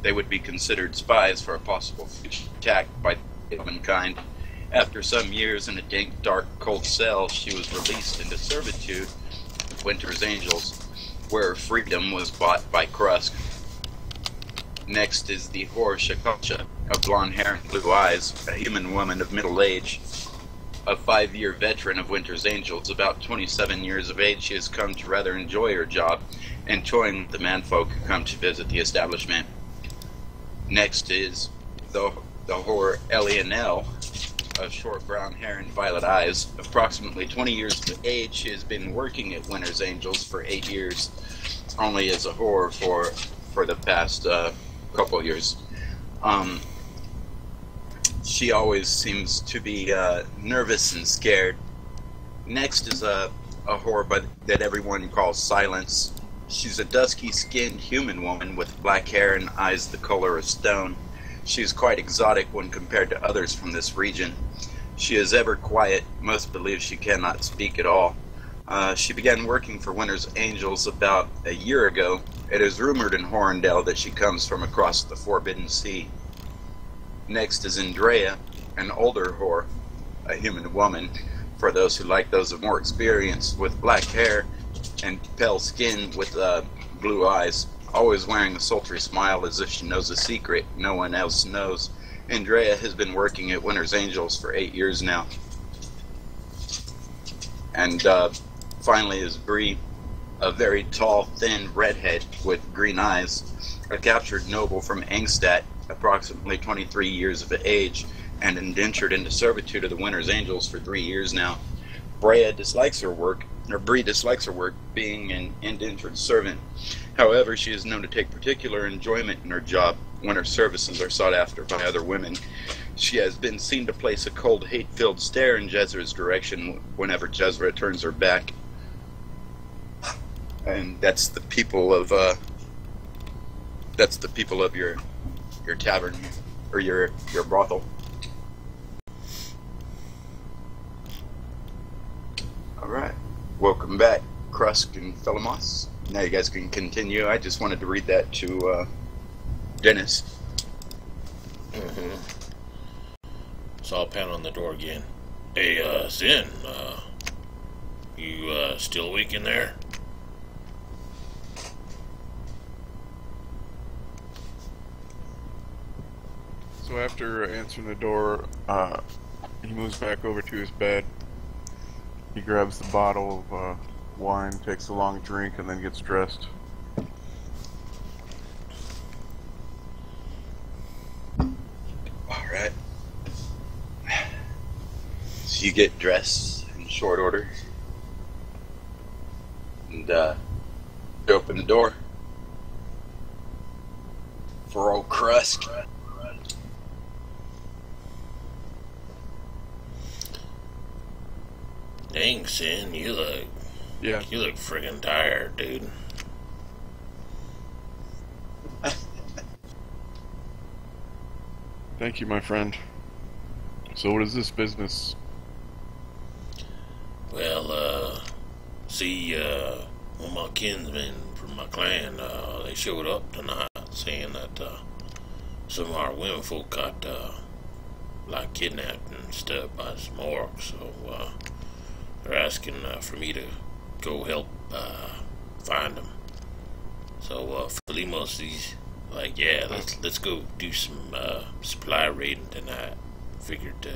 they would be considered spies for a possible future attack by humankind. After some years in a dank, dark, cold cell, she was released into servitude with Winter's Angels, where her freedom was bought by Krusk. Next is the whore Shakasha, a blonde hair and blue eyes, a human woman of middle age. A 5-year veteran of Winter's Angels, about 27 years of age, she has come to rather enjoy her job, enjoying the manfolk who come to visit the establishment. Next is the whore Elianelle, of short brown hair and violet eyes. Approximately 20 years of age, she has been working at Winter's Angels for 8 years, only as a whore for the past couple years. She always seems to be nervous and scared. Next is a whore that everyone calls Silence. She's a dusky-skinned human woman with black hair and eyes the color of stone. She is quite exotic when compared to others from this region. She is ever quiet. Most believe she cannot speak at all. She began working for Winter's Angels about a year ago. It is rumored in Horndale that she comes from across the Forbidden Sea. Next is Andrea, an older whore, a human woman, for those who like those of more experience, with black hair and pale skin with blue eyes, always wearing a sultry smile as if she knows a secret no one else knows. Andrea has been working at Winter's Angels for 8 years now. And finally is Bree, a very tall, thin redhead with green eyes, a captured noble from Engstadt, approximately 23 years of age, and indentured into servitude of the Winter's Angels for 3 years now. Bree dislikes her work, being an indentured servant. However, she is known to take particular enjoyment in her job when her services are sought after by other women. She has been seen to place a cold, hate-filled stare in Jezra's direction whenever Jezra turns her back. And that's the people of your tavern, or your brothel. Alright, welcome back, Krusk and Felamos. Now you guys can continue. I just wanted to read that to Dennis. So I'll pound on the door again. Hey, Zen, you still awake in there? So after answering the door, he moves back over to his bed. He grabs the bottle of wine, takes a long drink, and then gets dressed. Alright. So you get dressed in short order. And you open the door for old Krusk. Dang, Sin, you look friggin' tired, dude. Thank you, my friend. So what is this business? Well, see, one of my kinsmen from my clan, they showed up tonight saying that, some of our women folk got, like kidnapped and stuff by some orcs, so, they're asking, for me to go help, find them. So, Philimos, he's like, yeah, let's go do some, supply raiding tonight. Figured,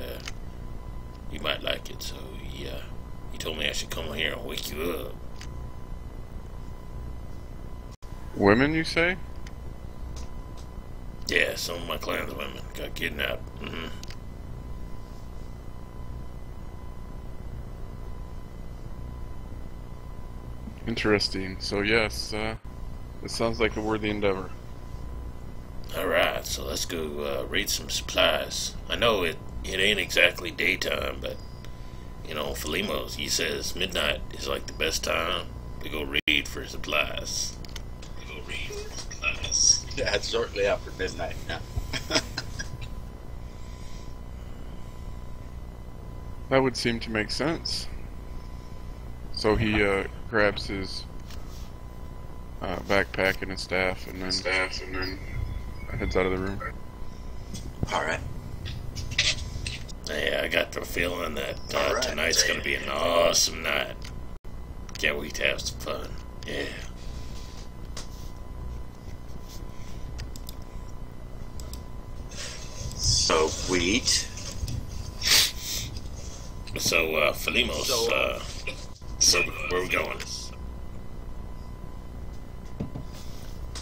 you might like it, so he told me I should come here and wake you up. Women, you say? Yeah, some of my clan's women got kidnapped. Interesting. So yes, it sounds like a worthy endeavor. Alright, so let's go raid some supplies. I know it ain't exactly daytime, but, you know, Philimos, he says midnight is like the best time to go raid for supplies. Yeah, it's shortly after midnight now. That would seem to make sense. So he grabs his backpack and his staff, and then heads out of the room. Alright. Yeah, I got the feeling that Alright. tonight's gonna be an awesome night. Can't wait to have some fun. Yeah. Sweet. So, Philimos, so where we going?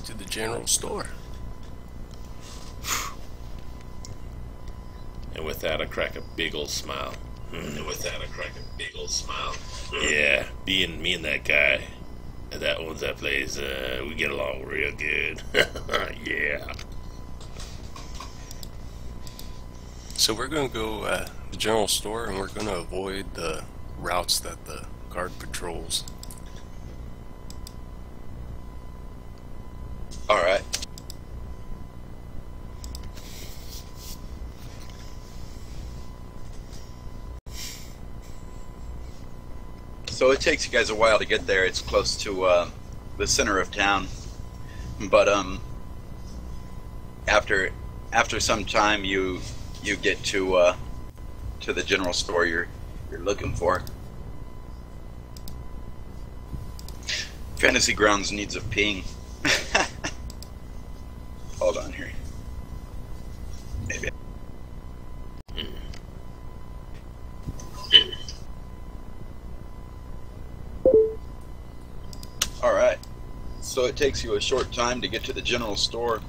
To the general store. And with that, I crack a big old smile. Yeah, me and that guy that owns that place, we get along real good. Yeah. So we're going to go the general store, and we're going to avoid the routes that the guard patrols. Alright. So it takes you guys a while to get there. It's close to the center of town. But after some time you get to the general store you're looking for. Fantasy Grounds needs a ping. Hold on here. Maybe. Alright. So it takes you a short time to get to the general store.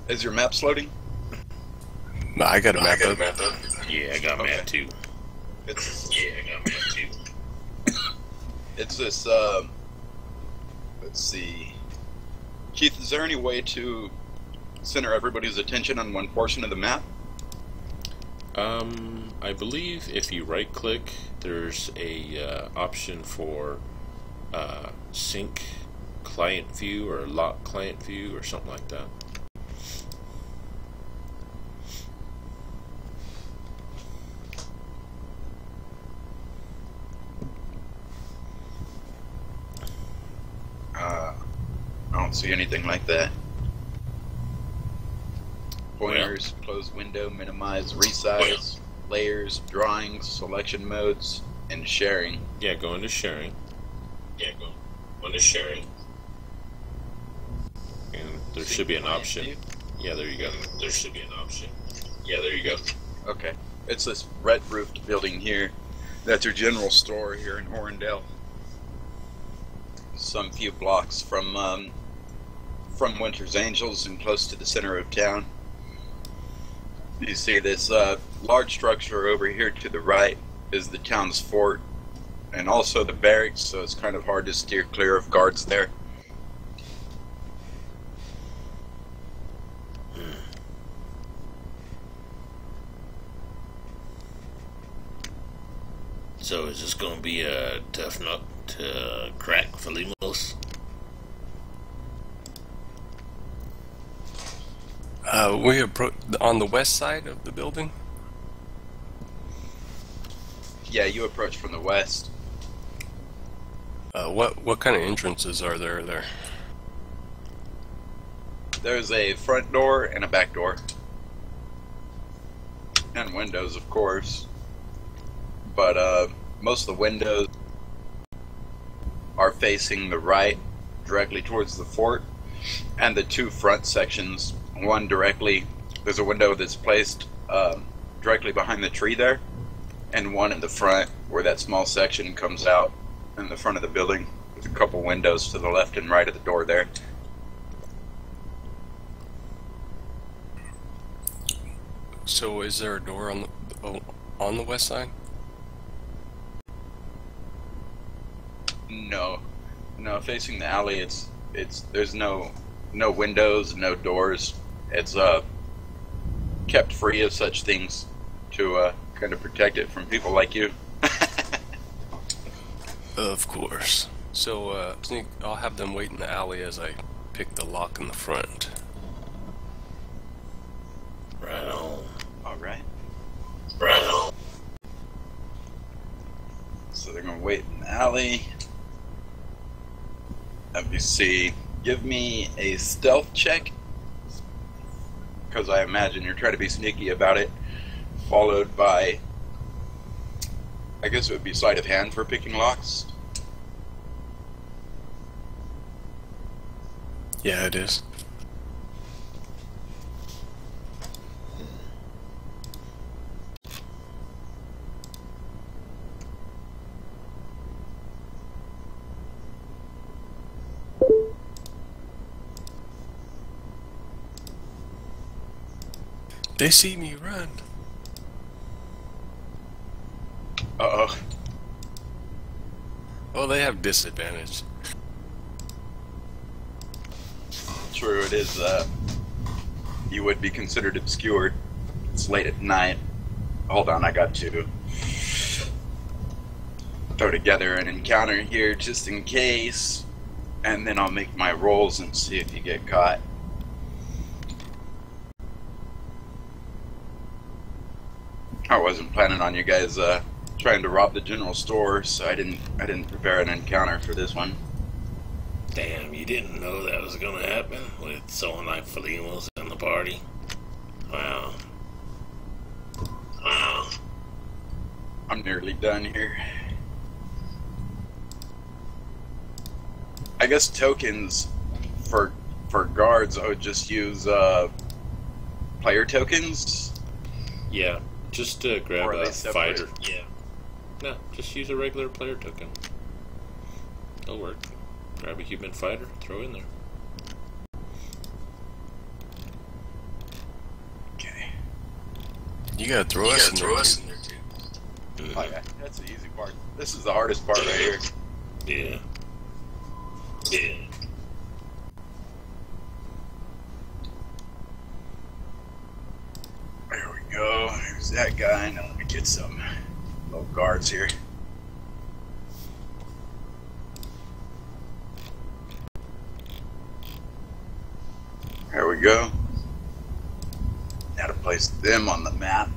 Is your map loading? No, I got a map up. Yeah, I got mad too. It's this, let's see. Keith, is there any way to center everybody's attention on one portion of the map? I believe if you right click, there's a option for sync client view or lock client view or something like that. I don't see anything like that. Pointers, close window, minimize, resize, layers, drawings, selection modes, and sharing. Yeah, go into sharing. And there should be an option. Yeah, there you go. Okay. It's this red roofed building here. That's your general store here in Horndale. Some few blocks from Winter's Angels and close to the center of town. You see this large structure over here to the right is the town's fort and also the barracks, so it's kind of hard to steer clear of guards there. So is this going to be a tough nut to crack, Philimos? We approach on the west side of the building. Yeah, you approach from the west. What kind of entrances are there? There's a front door and a back door. And windows, of course. But most of the windows are facing the right, directly towards the fort. And the two front sections, one directly, there's a window that's placed directly behind the tree there, and one in the front where that small section comes out in the front of the building with a couple windows to the left and right of the door there. So is there a door on the west side? No, facing the alley, it's there's no windows, no doors. It's kept free of such things to kind of protect it from people like you. Of course. So I think I'll have them wait in the alley as I pick the lock in the front. Right on. All right. Right on. So they're gonna wait in the alley. Let me see. Give me a stealth check because I imagine you're trying to be sneaky about it, followed by, I guess it would be sleight of hand for picking locks. Yeah, it is. They see me run. Uh-oh. Oh, they have disadvantage. True, it is, you would be considered obscured. It's late at night. Hold on, I got to throw together an encounter here just in case, and then I'll make my rolls and see if you get caught. I wasn't planning on you guys trying to rob the general store, so I didn't prepare an encounter for this one. Damn, you didn't know that was gonna happen with someone like Felima's in the party? Wow. Wow. I'm nearly done here. I guess tokens for guards, I would just use player tokens. Yeah, just grab Or are a they separate? fighter. Yeah. No, just use a regular player token. It'll work. Grab a human fighter, throw in there. Okay. You gotta throw us in there too. Oh, yeah, that's the easy part. This is the hardest part right here. Yeah. Yeah. There we go. There's that guy. Now let me get some little guards here. There we go. Now to place them on the map.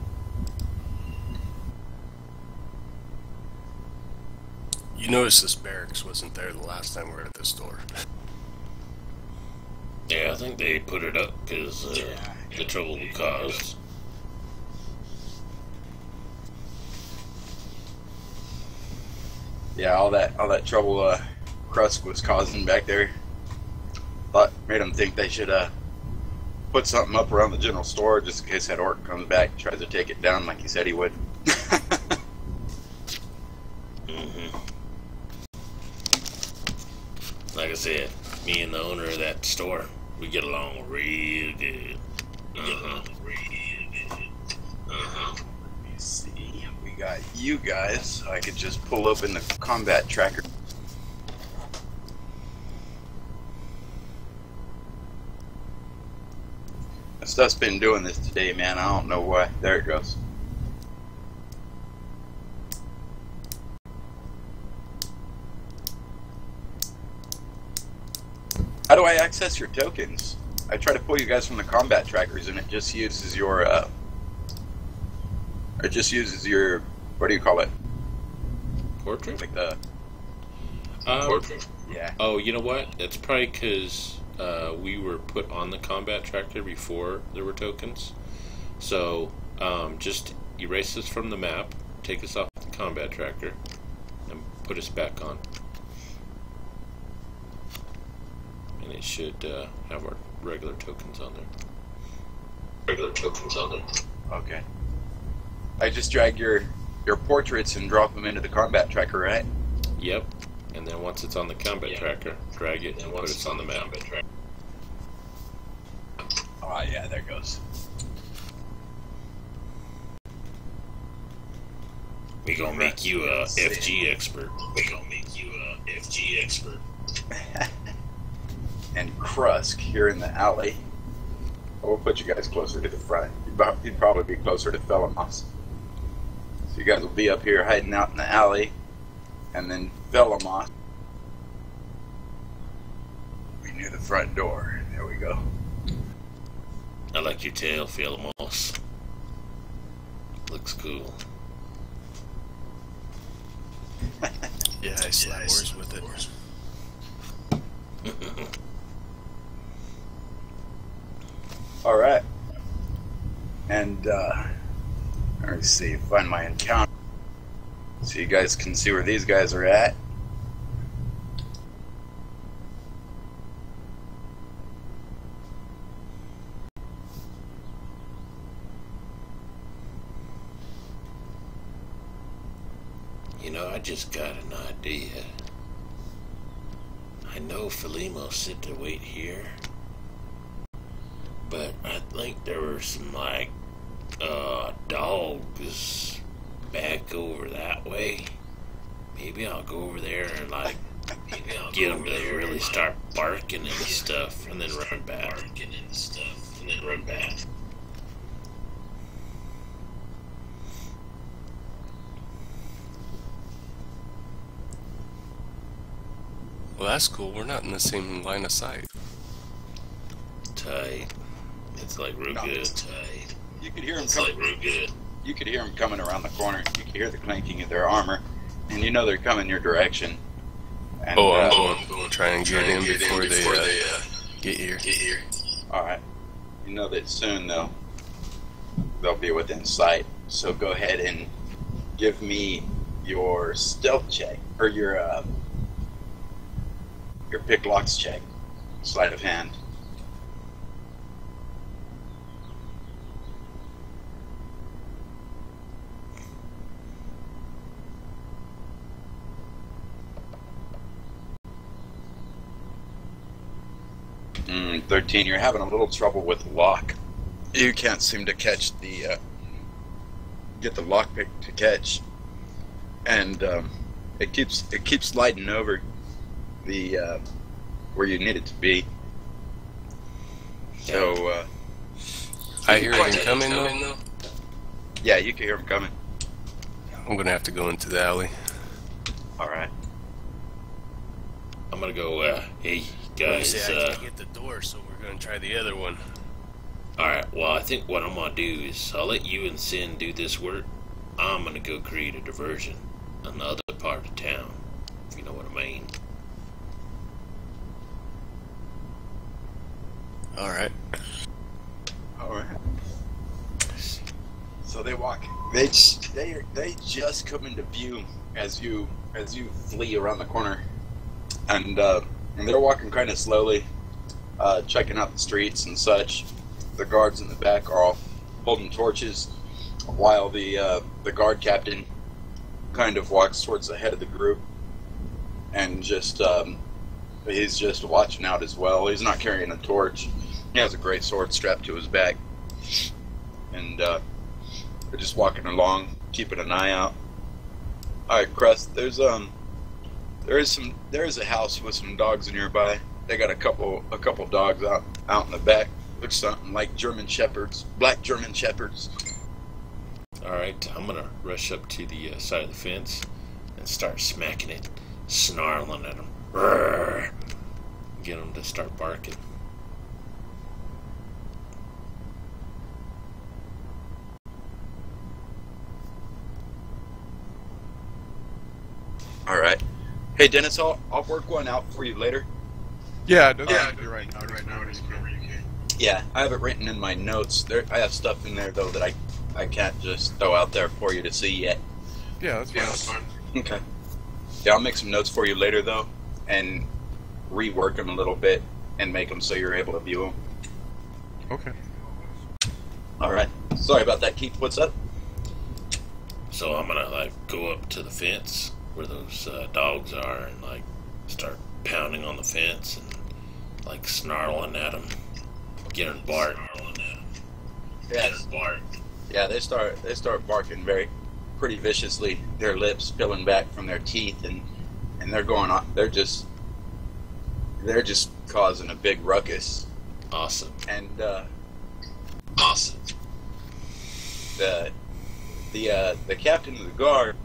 You noticed this barracks wasn't there the last time we were at the store. Yeah, I think they put it up because the trouble it caused. Yeah, all that trouble Krusk was causing back there. Thought made them think they should put something up around the general store just in case that orc comes back and tries to take it down like he said he would. Like I said, me and the owner of that store, we get along real good. Let me see. We got you guys, so I could just pull open the combat tracker. That stuff's been doing this today, man. I don't know why. There it goes. How do I access your tokens? I try to pull you guys from the combat trackers, and it just uses your what do you call it? Portrait? Like the Portrait. yeah. Oh, you know what? It's probably because we were put on the combat tracker before there were tokens. So just erase us from the map, take us off the combat tracker, and put us back on. And it should have our regular tokens on there. Okay. I just drag your portraits and drop them into the combat tracker, right? Yep. And then once it's on the combat tracker, drag it and put us on the map. Oh yeah, there it goes. We gonna make you a FG expert. And Krusk here in the alley. We'll put you guys closer to the front. You'd probably be closer to Felamos. So you guys will be up here hiding out in the alley. And then Felamos. We near the front door. There we go. I like your tail, Felamos. Looks cool. Yeah, I slap horse with it. Alright. And let me see, find my encounter so you guys can see where these guys are at. You know, I just got an idea. I know Felimo said to wait here, but I think there were some, like, dogs back over that way. Maybe I'll go over there and, like, get them to really start barking and stuff, and then run back. Well, that's cool. We're not in the same line of sight. Tight. It's like real good. Tight. You could hear them It's coming. like real good. You could hear them coming around the corner. You could hear the clanking of their armor, and you know they're coming your direction. And, I'm going to try and get in before they get here. All right. You know that soon they'll be within sight. So go ahead and give me your stealth check or your pick locks check, sleight of hand. Mm, 13. You're having a little trouble with the lock. You can't seem to catch the get the lockpick to catch, and it keeps sliding over the where you need it to be. So I hear them coming though. yeah, you can hear them coming. I'm gonna have to go into the alley. All right. I'm gonna go, hey, guys, I can't get the door, so we're gonna try the other one. alright, well, I think what I'm gonna do is I'll let you and Sin do this work. I'm gonna go create a diversion in the other part of town, if you know what I mean. Alright. All right. So they walk. They just come into view as you flee around the corner, and they're walking kind of slowly, checking out the streets and such. The guards in the back are all holding torches, while the guard captain kind of walks towards the head of the group, and just he's just watching out as well. He's not carrying a torch. He has a great sword strapped to his back, and they're just walking along, keeping an eye out. All right, Krusk. There is a house with some dogs nearby. They got a couple dogs out in the back. Looks something like German shepherds, black German shepherds. Alright, I'm gonna rush up to the side of the fence and start smacking it, snarling at them. Rrr! Get them to start barking. All right. Hey, Dennis, I'll work one out for you later. Yeah, it doesn't have to be right now. Just whenever you can. Yeah, I have it written in my notes. I have stuff in there though that I can't just throw out there for you to see yet. Yeah, that's fine. Okay. Yeah, I'll make some notes for you later though, and rework them a little bit and make them so you're able to view them. Okay. All right. Sorry about that, Keith. What's up? So I'm gonna, like, go up to the fence where those dogs are and, like, start pounding on the fence and, like, snarling at them, getting bark. Yes. Yeah, they start barking pretty viciously. Their lips peeling back from their teeth, and they're going on. They're just causing a big ruckus. Awesome. And Awesome. the captain of the guard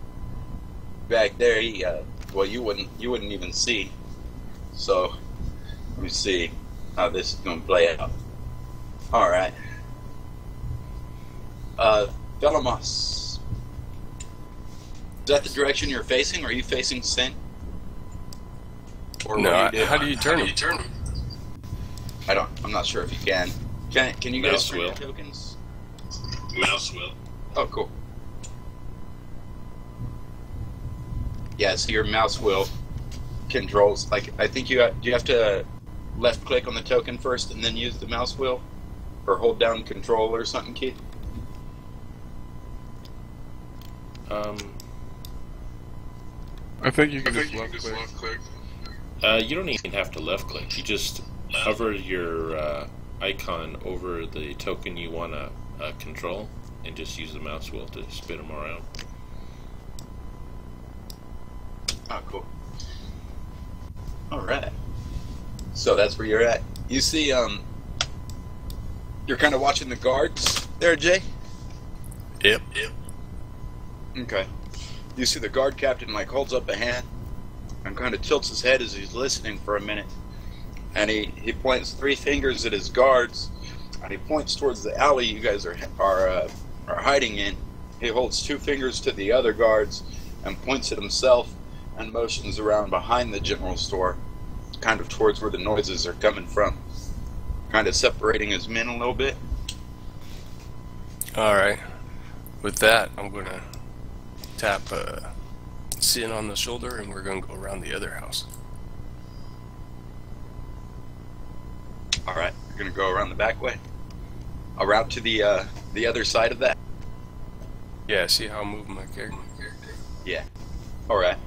back there, he well, you wouldn't even see. So let me see how this is going to play out. All right. Velamos. Is that the direction you're facing? Or are you facing Sin? Or No, what how do you turn them? I'm not sure if you can. Can you guys Mouse bring wheel. your tokens? Mouse wheel. Oh, cool. Yeah, so your mouse wheel controls, like, I think do you have to left click on the token first and then use the mouse wheel? Or hold down control or something, Keith? I think you can just left click. You don't even have to left click. You just hover your icon over the token you want to control and just use the mouse wheel to spin them around. Oh, cool. Alright. So that's where you're at. You see, you're kind of watching the guards there, Jay? Yep. Okay. You see the guard captain, like, holds up a hand and kind of tilts his head as he's listening for a minute. And he points 3 fingers at his guards, and he points towards the alley you guys are hiding in. He holds 2 fingers to the other guards and points at himself and motions around behind the general store, kind of towards where the noises are coming from, kind of separating his men a little bit. Alright. With that, I'm going to tap Sin on the shoulder, and we're going to go around the other house. Alright, you're going to go around the back way? Around to the other side of that? Yeah, see how I'm moving my character? Yeah. Alright.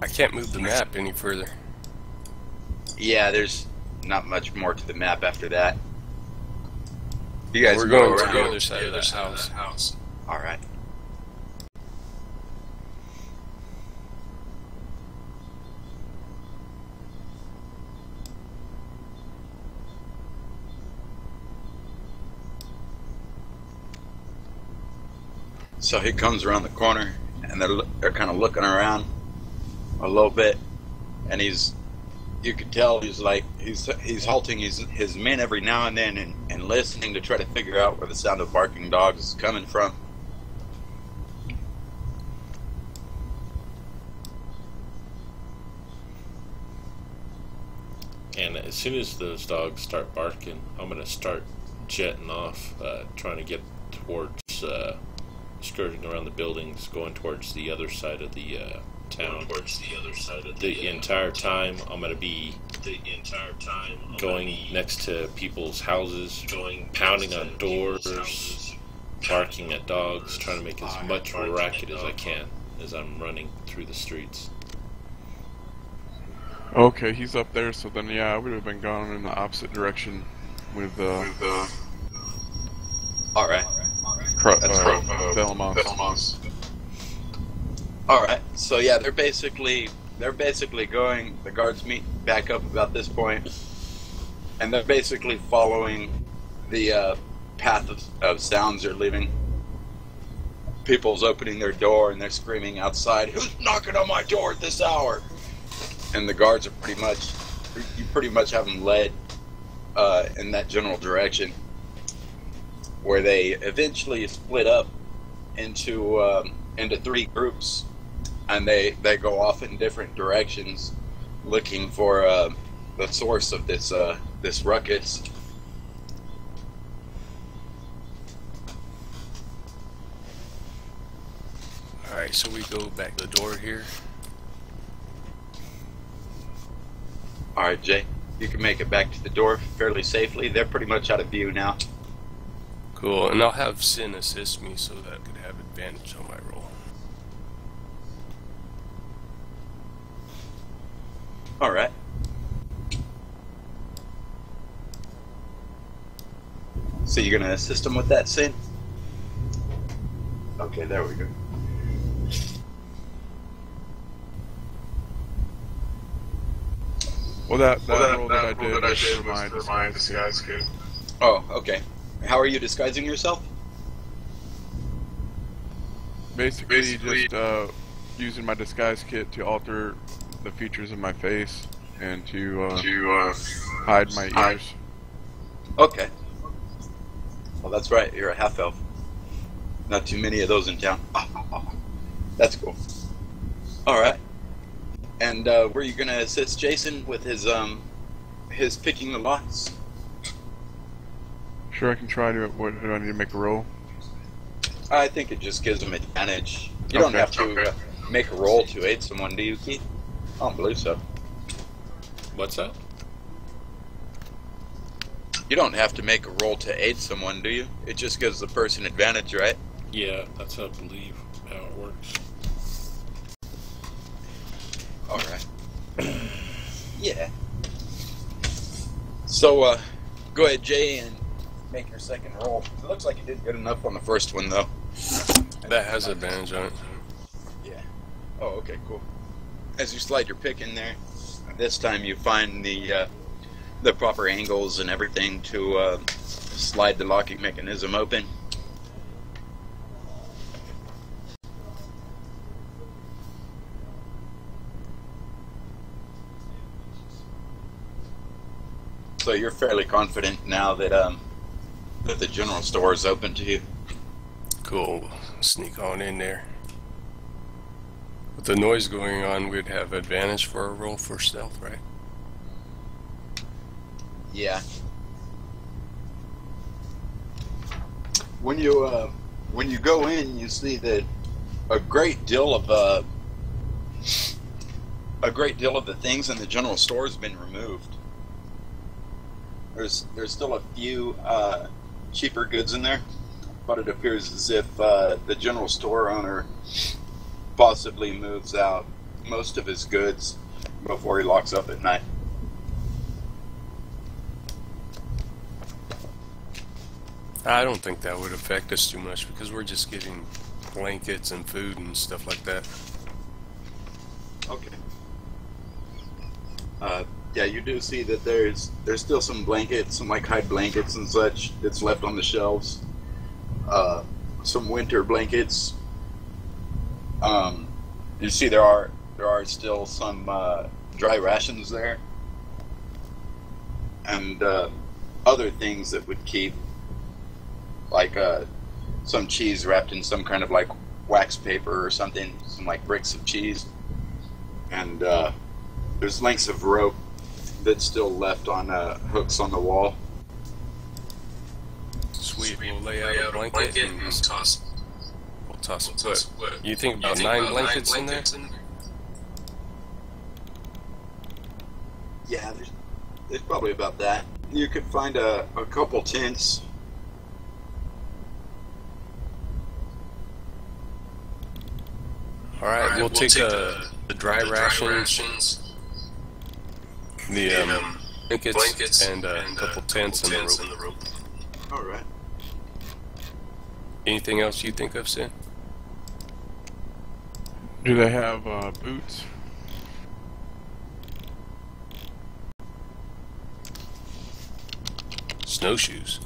I can't move the map any further. Yeah, there's not much more to the map after that. You guys We're go going to around the other side of the house. Alright. So he comes around the corner, and they're kind of looking around a little bit, and you could tell he's halting his men every now and then and listening to try to figure out where the sound of barking dogs is coming from. And as soon as those dogs start barking, I'm going to start jetting off, trying to get towards, skirting around the buildings, going towards the other side of the town. The entire time, I'm going to be going next to people's houses, pounding on doors, barking at dogs, trying to make as much racket as I can as I'm running through the streets. Okay, he's up there, so then yeah, I would have been going in the opposite direction with Alright. Delamos. Alright, so yeah, they're basically going, the guards meet back up about this point, and they're basically following the path of sounds they're leaving. People's opening their door and they're screaming outside, "Who's knocking on my door at this hour?" And the guards are you pretty much have them led in that general direction, where they eventually split up into 3 groups, and they go off in different directions, looking for the source of this ruckus. Alright, so we go back to the door here. Alright, Jay, you can make it back to the door fairly safely. They're pretty much out of view now. Cool, and I'll have Sin assist me so that I could have advantage on my roll. Alright. So you're gonna assist them with that, Sin? Okay, there we go. Well, that roll that I did was for my disguise kit. Oh, okay. How are you disguising yourself? Basically just using my disguise kit to alter the features of my face and to hide my ears. Okay. Well, that's right. You're a half-elf. Not too many of those in town. That's cool. Alright. And were you going to assist Jason with his picking the locks? Sure, I can try to. What do I need to make a roll? I think it just gives them advantage. You don't Okay. have to make a roll to aid someone, do you, Keith? I don't believe so. What's that? You don't have to make a roll to aid someone, do you? It just gives the person advantage, right? Yeah, that's I believe how it works. Alright. Yeah. So, go ahead, Jay, and make your second roll. It looks like you did good enough on the first one, though. That has advantage on it. Yeah. Oh, okay, cool. As you slide your pick in there, this time you find the proper angles and everything to slide the locking mechanism open. So you're fairly confident now that that the general store is open to you. Cool. Sneak on in there. With the noise going on, we'd have advantage for a roll for stealth, right? Yeah. When you go in, you see that a great deal of the things in the general store has been removed. There's still a few cheaper goods in there, but it appears as if the general store owner possibly moves out most of his goods before he locks up at night. I don't think that would affect us too much because we're just getting blankets and food and stuff like that. Okay. Yeah, you do see that there's still some blankets, some like hide blankets and such that's left on the shelves. Some winter blankets. You see there are still some dry rations there, and other things that would keep, like some cheese wrapped in some kind of like wax paper or something, some like bricks of cheese, and there's lengths of rope that's still left on hooks on the wall. Sweet. We'll lay out a blanket and toss. We'll toss what? You think about 9 blankets in there? Yeah, there's probably about that. You could find a couple tents. Alright, we'll take the dry rations, the blankets, and a couple tents and the rope. Alright. Anything else you think of, Sin? Do they have boots? Snowshoes.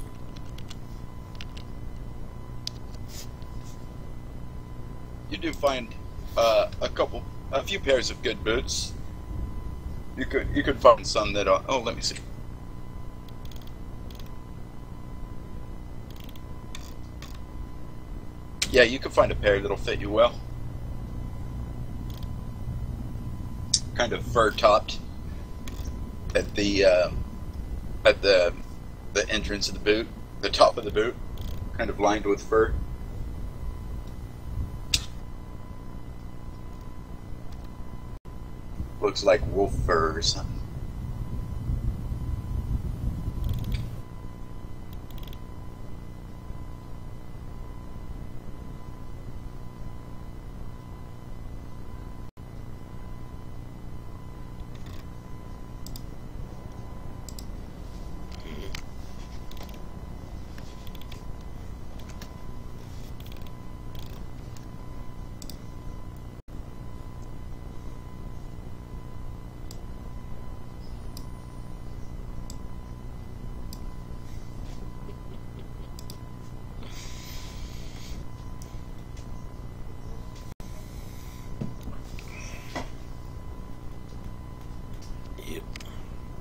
You do find a few pairs of good boots. You could find some that are, oh, let me see. Yeah, you could find a pair that'll fit you well. Kind of fur topped at the entrance of the boot, the top of the boot, kind of lined with fur. Looks like wolf fur or something.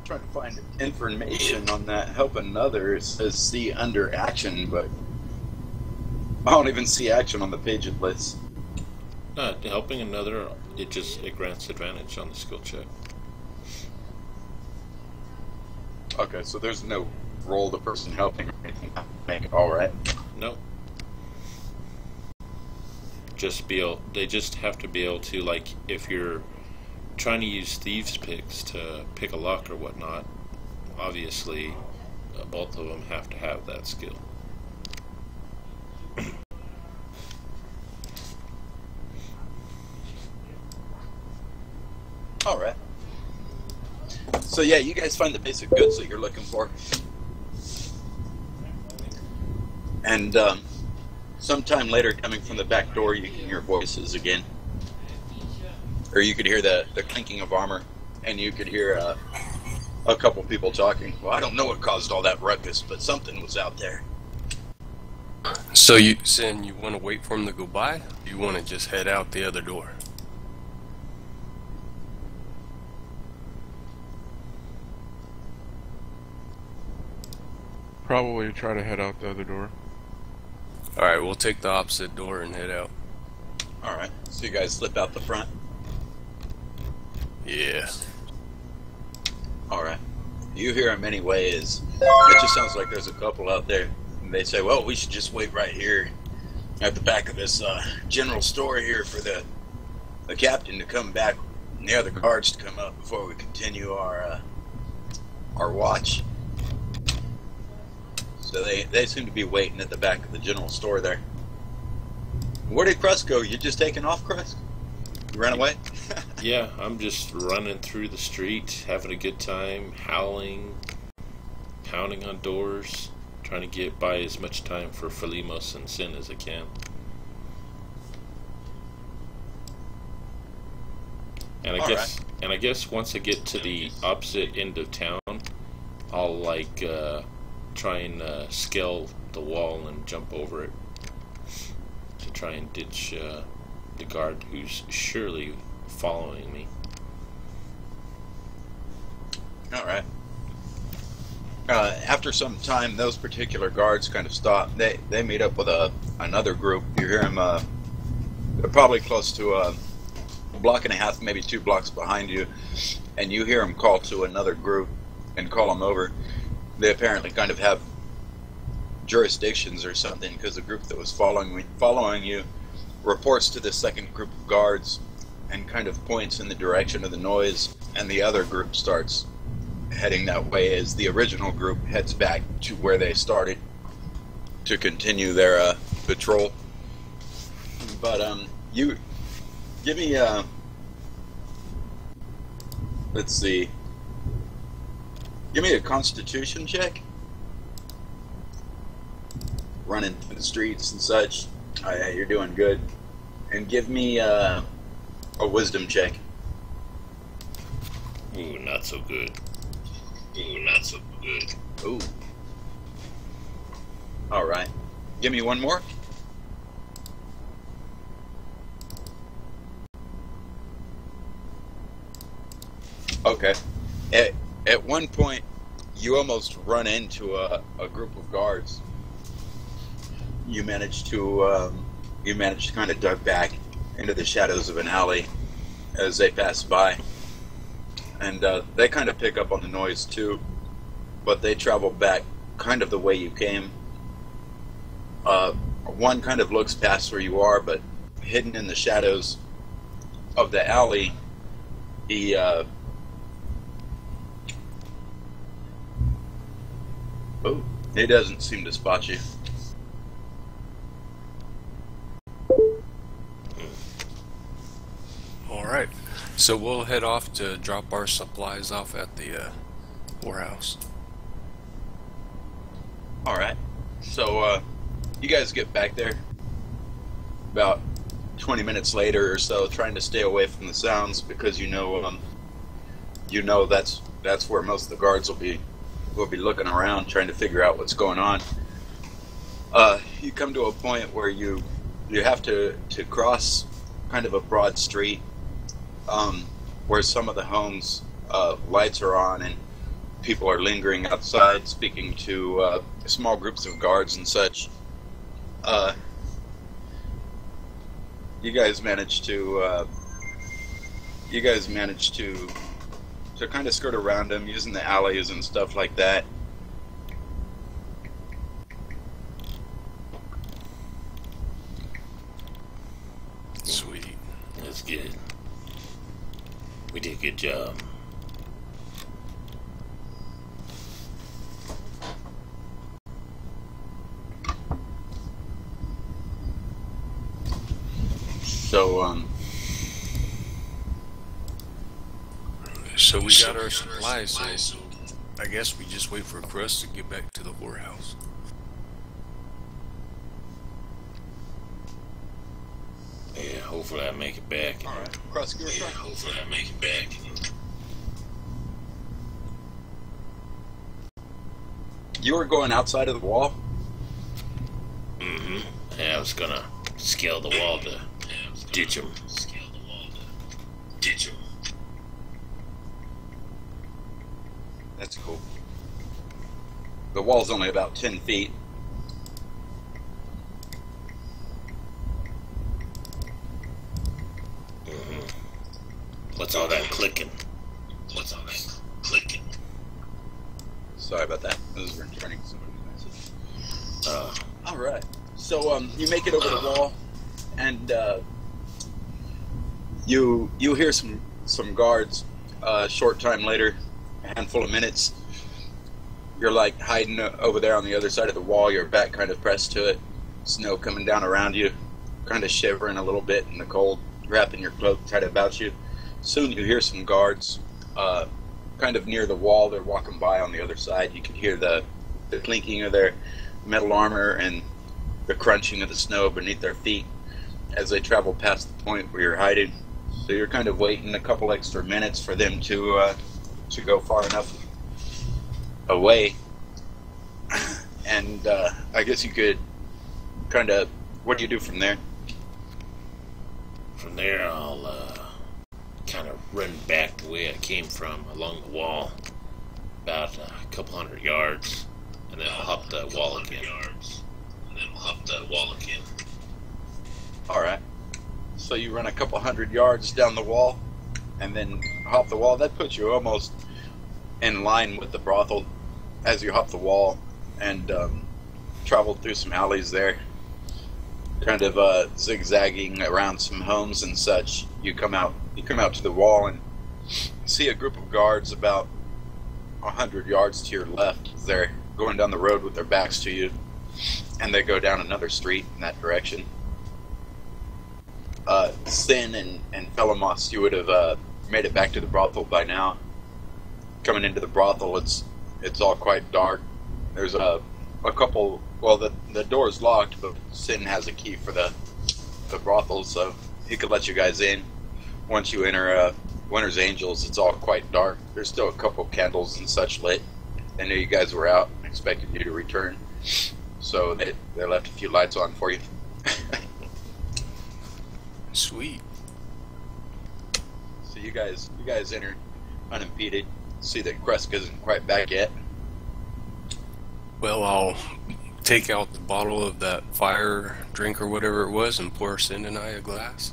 Trying to find information on that. Help another. It says see under action, but I don't even see action on the page it lists. Helping another, it grants advantage on the skill check. Okay, so there's no roll the person helping or anything. Make it all right. Nope. They just have to be able to, like, if you're trying to use thieves' picks to pick a lock or whatnot, obviously both of them have to have that skill. All right. So yeah, you guys find the basic goods that you're looking for, and sometime later, coming from the back door, you can hear voices again, or you could hear the clinking of armor, and you could hear a couple people talking. Well, I don't know what caused all that ruckus, but something was out there. So you saying you want to wait for him to go by? Or you want to just head out the other door? Probably try to head out the other door. Alright, we'll take the opposite door and head out. All right. So you guys slip out the front. Yeah. All right. You hear them anyways. It just sounds like there's a couple out there. And they say, well, we should just wait right here at the back of this general store here for the captain to come back and the other guards to come up before we continue our watch. So they seem to be waiting at the back of the general store there. Where did Krusk go? You just taking off, Krusk? You ran away? Yeah, I'm just running through the street, having a good time, howling, pounding on doors, trying to get by as much time for Philimos and Sin as I can. And I guess once I get to the opposite end of town, I'll like try and scale the wall and jump over it to try and ditch the guard who's surely following me. All right. After some time, those particular guards kind of stop. They meet up with another group. You hear them. They're probably close to a block and a half, maybe 2 blocks behind you, and you hear them call to another group and call them over. They apparently kind of have jurisdictions or something, because the group that was following you reports to the second group of guards and kind of points in the direction of the noise, and the other group starts heading that way as the original group heads back to where they started to continue their patrol. But you give me let's see, give me a Constitution check. Running through the streets and such. Oh, yeah, you're doing good. And give me a Wisdom check. Ooh, not so good. Ooh, not so good. Ooh. All right. Give me one more. Okay. At one point, you almost run into a group of guards. You manage to kind of duck back into the shadows of an alley as they pass by, and they kind of pick up on the noise too, but they travel back kind of the way you came. One kind of looks past where you are, but hidden in the shadows of the alley, he doesn't seem to spot you. Alright, so we'll head off to drop our supplies off at the warehouse. Alright, so you guys get back there about 20 minutes later or so, trying to stay away from the sounds, because you know that's where most of the guards will be looking around, trying to figure out what's going on. You come to a point where you have to cross kind of a broad street, where some of the homes lights are on and people are lingering outside speaking to small groups of guards and such. You guys managed to kind of skirt around them using the alleys and stuff like that, Good job. So, So we got our supplies, so I guess we just wait for Krusk to get back to the whorehouse. Yeah, hopefully I make it back. alright. Krusk, your turn. Hopefully I make it back. You were going outside of the wall? Mm-hmm. Yeah, I was gonna scale the wall to ditch him. That's cool. The wall's only about 10 feet. What's all that clicking? Sorry about that. I was returning somebody's message. Uh, Alright. So, you make it over the wall, and, you hear some guards. Short time later, a handful of minutes, you're like hiding over there on the other side of the wall, your back kind of pressed to it, snow coming down around you, kind of shivering a little bit in the cold, wrapping your cloak tight about you. Soon you hear some guards kind of near the wall. They're walking by on the other side. You can hear the clinking of their metal armor and the crunching of the snow beneath their feet as they travel past the point where you're hiding. So you're kind of waiting a couple extra minutes for them to go far enough away. And I guess you could kind of, what do you do from there? From there, I'll kind of run back the way I came from, along the wall, about a couple hundred yards, and then I'll hop the wall again. All right. So you run a couple hundred yards down the wall, and then hop the wall. That puts you almost in line with the brothel as you hop the wall and travel through some alleys there, kind of zigzagging around some homes and such. You come out to the wall and see a group of guards about 100 yards to your left. They're going down the road with their backs to you, and they go down another street in that direction. Sin and Felamos, you would have made it back to the brothel by now. Coming into the brothel, it's all quite dark. There's a couple. Well, the door's locked, but Sin has a key for the brothel, so he could let you guys in. Once you enter Winter's Angels, it's all quite dark. There's still a couple candles and such lit. They knew you guys were out and expected you to return, so they left a few lights on for you. Sweet. So you guys enter unimpeded. See that Krusk isn't quite back yet. Well, I'll take out the bottle of that fire drink or whatever it was and pour Sin and I a glass.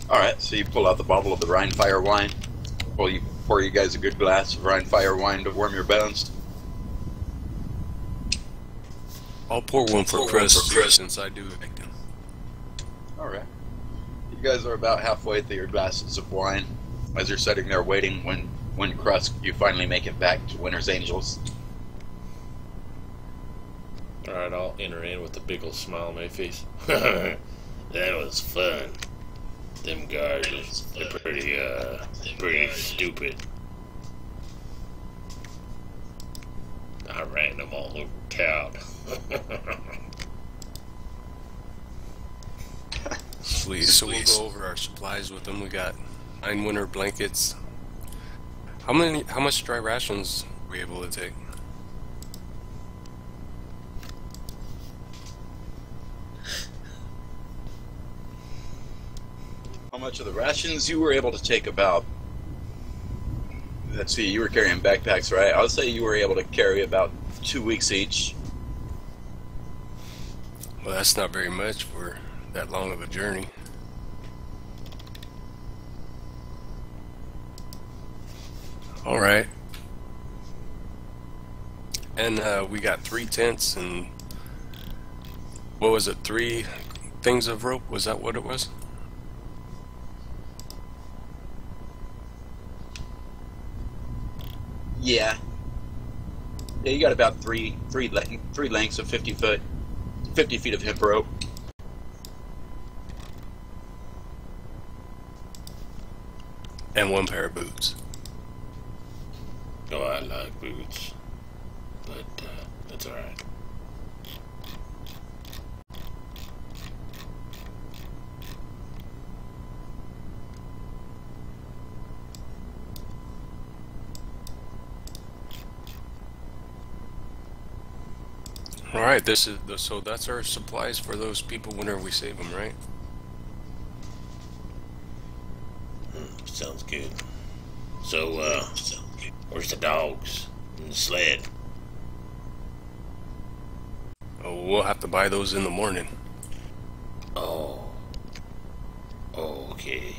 Alright, so you pull out the bottle of the Rhine Fire wine. Well, you pour you guys a good glass of Rhine Fire wine to warm your bones. I'll pour one for Krusk since I do it. Alright. You guys are about halfway through your glasses of wine as you're sitting there waiting when Krusk, you finally make it back to Winter's Angels. Alright, I'll enter in with a big ol' smile on my face. That was fun. Them guards, they're pretty stupid. I ran them all over town. Sweet. So we'll go over our supplies with them. We got 9 winter blankets. How much dry rations were we able to take? How much of the rations you were able to take? About, let's see, you were carrying backpacks, right? I would say you were able to carry about 2 weeks each. Well, that's not very much for that long of a journey. Alright. And we got 3 tents and What was it? 3 things of rope? Was that what it was? Yeah. Yeah, you got about three lengths of 50 feet of hemp rope. And 1 pair of boots. Oh, I like boots, but that's all right. All right, this is so that's our supplies for those people whenever we save them, right? Sounds good. So, where's the dogs and the sled? Oh, we'll have to buy those in the morning. Oh. Oh, okay.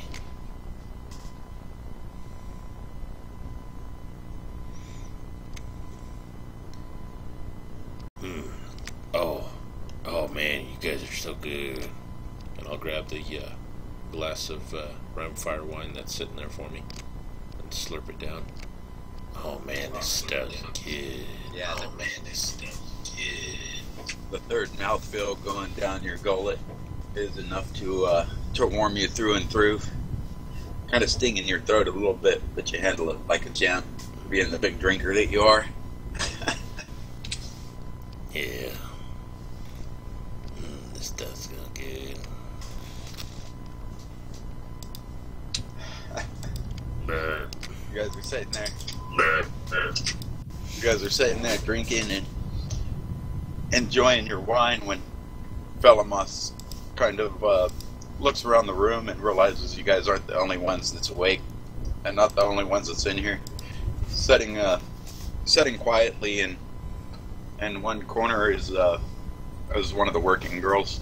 Oh man, you guys are so good. And I'll grab the glass of Rimefire wine that's sitting there for me and slurp it down. Oh man, this stuff's good. Yeah, oh man, this stuff's good. The third mouthfeel going down your gullet is enough to warm you through and through. Kind of sting in your throat a little bit, but you handle it like a champ, being the big drinker that you are. Yeah. This stuff's good. You guys are sitting there. You guys are sitting there drinking and enjoying your wine when Felamos kind of looks around the room and realizes you guys aren't the only ones that's awake and not the only ones that's in here. Sitting quietly in one corner is one of the working girls.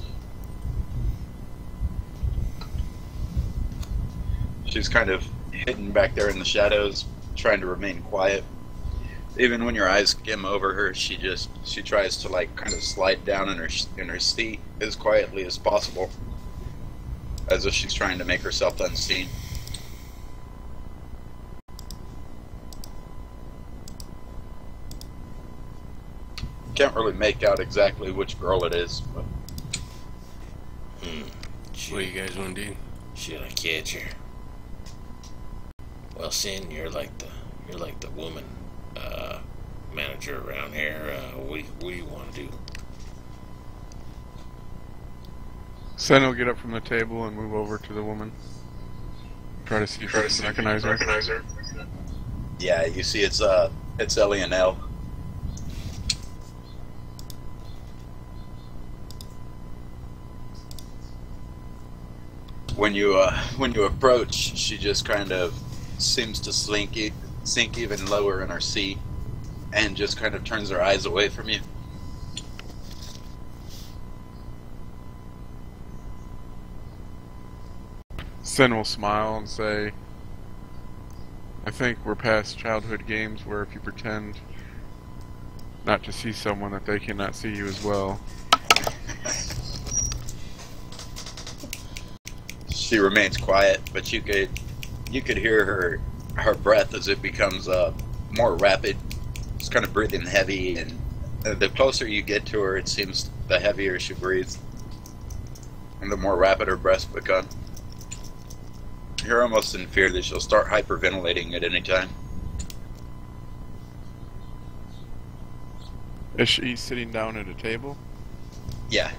She's kind of hidden back there in the shadows, trying to remain quiet. Even when your eyes skim over her, she tries to like kind of slide down in her seat as quietly as possible, as if she's trying to make herself unseen. Can't really make out exactly which girl it is, but What do you guys want to do? Should I catch her? Well, Sin, you're like the woman manager around here. What do you want to do? Sen will get up from the table and move over to the woman. Try to see if he can recognize her. yeah, you see it's Ellie and Elle. When you approach, she just kind of seems to sink even lower in her seat, and just kind of turns her eyes away from you. Sen will smile and say, I think we're past childhood games where if you pretend not to see someone that they cannot see you as well. She remains quiet, but you could hear her breath as it becomes more rapid. It's kind of breathing heavy, and the closer you get to her, it seems the heavier she breathes, and the more rapid her breaths become. You're almost in fear that she'll start hyperventilating at any time. Is she sitting down at a table? Yeah,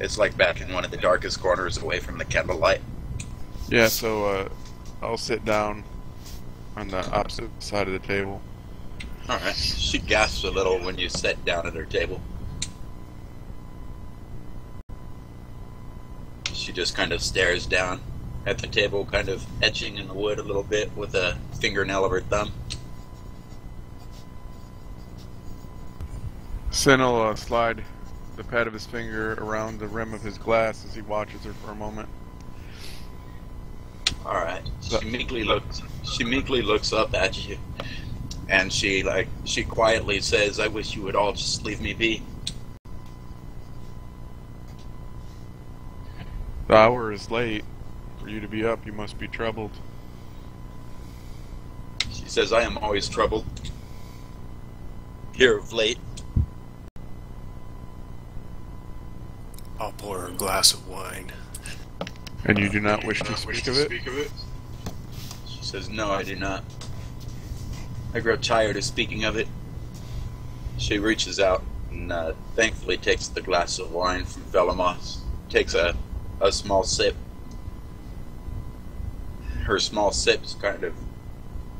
it's like back in one of the darkest corners away from the candlelight. Yeah, so I'll sit down on the opposite side of the table. Alright. She gasps a little when you sit down at her table. She just kind of stares down at the table, kind of etching in the wood a little bit with a fingernail of her thumb. Sen will slide the pad of his finger around the rim of his glass as he watches her for a moment. Alright. She meekly looks up at you, and she quietly says, I wish you would all just leave me be. The hour is late. For you to be up, you must be troubled. She says, I am always troubled. Here of late. I'll pour her a glass of wine. And you do not wish to speak of it? She says, no, I do not. I grow tired of speaking of it. She reaches out and thankfully takes the glass of wine from Velamos. Takes a small sip. Her small sip's kind of...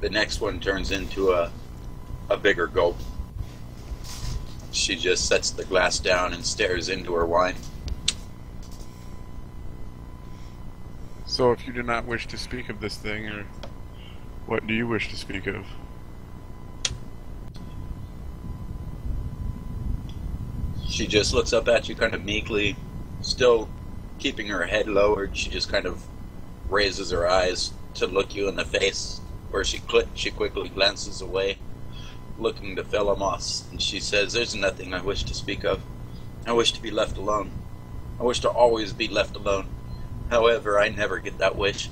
The next one turns into a bigger gulp. She just sets the glass down and stares into her wine. So if you do not wish to speak of this thing, or what do you wish to speak of? She just looks up at you kind of meekly, still keeping her head lowered. She just kind of raises her eyes to look you in the face, where she quickly glances away, looking to Velamos, and she says, there's nothing I wish to speak of. I wish to be left alone. I wish to always be left alone. However, I never get that wish.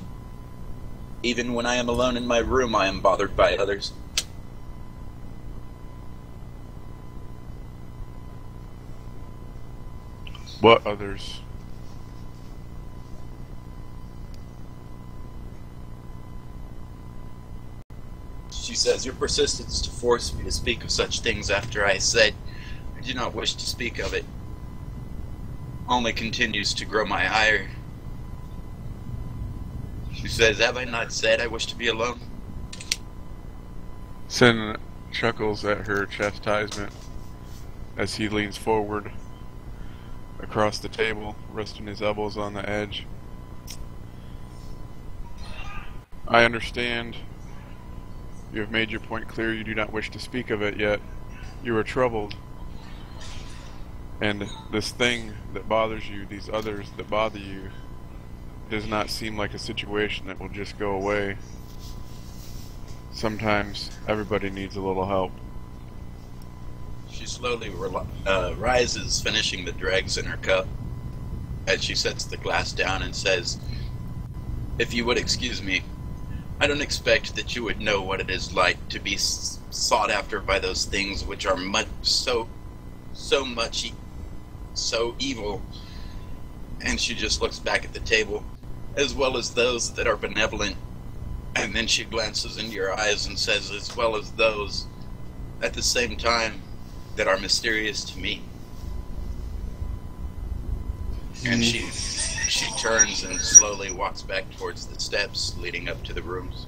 Even when I am alone in my room, I am bothered by others. What others? She says, your persistence to force me to speak of such things after I said I do not wish to speak of it only continues to grow my ire. She says, have I not said I wish to be alone? Sin chuckles at her chastisement as he leans forward across the table, resting his elbows on the edge. I understand. You have made your point clear. You do not wish to speak of it, yet you are troubled. And this thing that bothers you, these others that bother you, does not seem like a situation that will just go away. Sometimes everybody needs a little help. She slowly rises, finishing the dregs in her cup, as she sets the glass down and says, if you would excuse me, I don't expect that you would know what it is like to be sought after by those things which are so evil. And she just looks back at the table, as well as those that are benevolent. And then she glances into your eyes and says, as well as those, at the same time, that are mysterious to me. And she turns and slowly walks back towards the steps leading up to the rooms.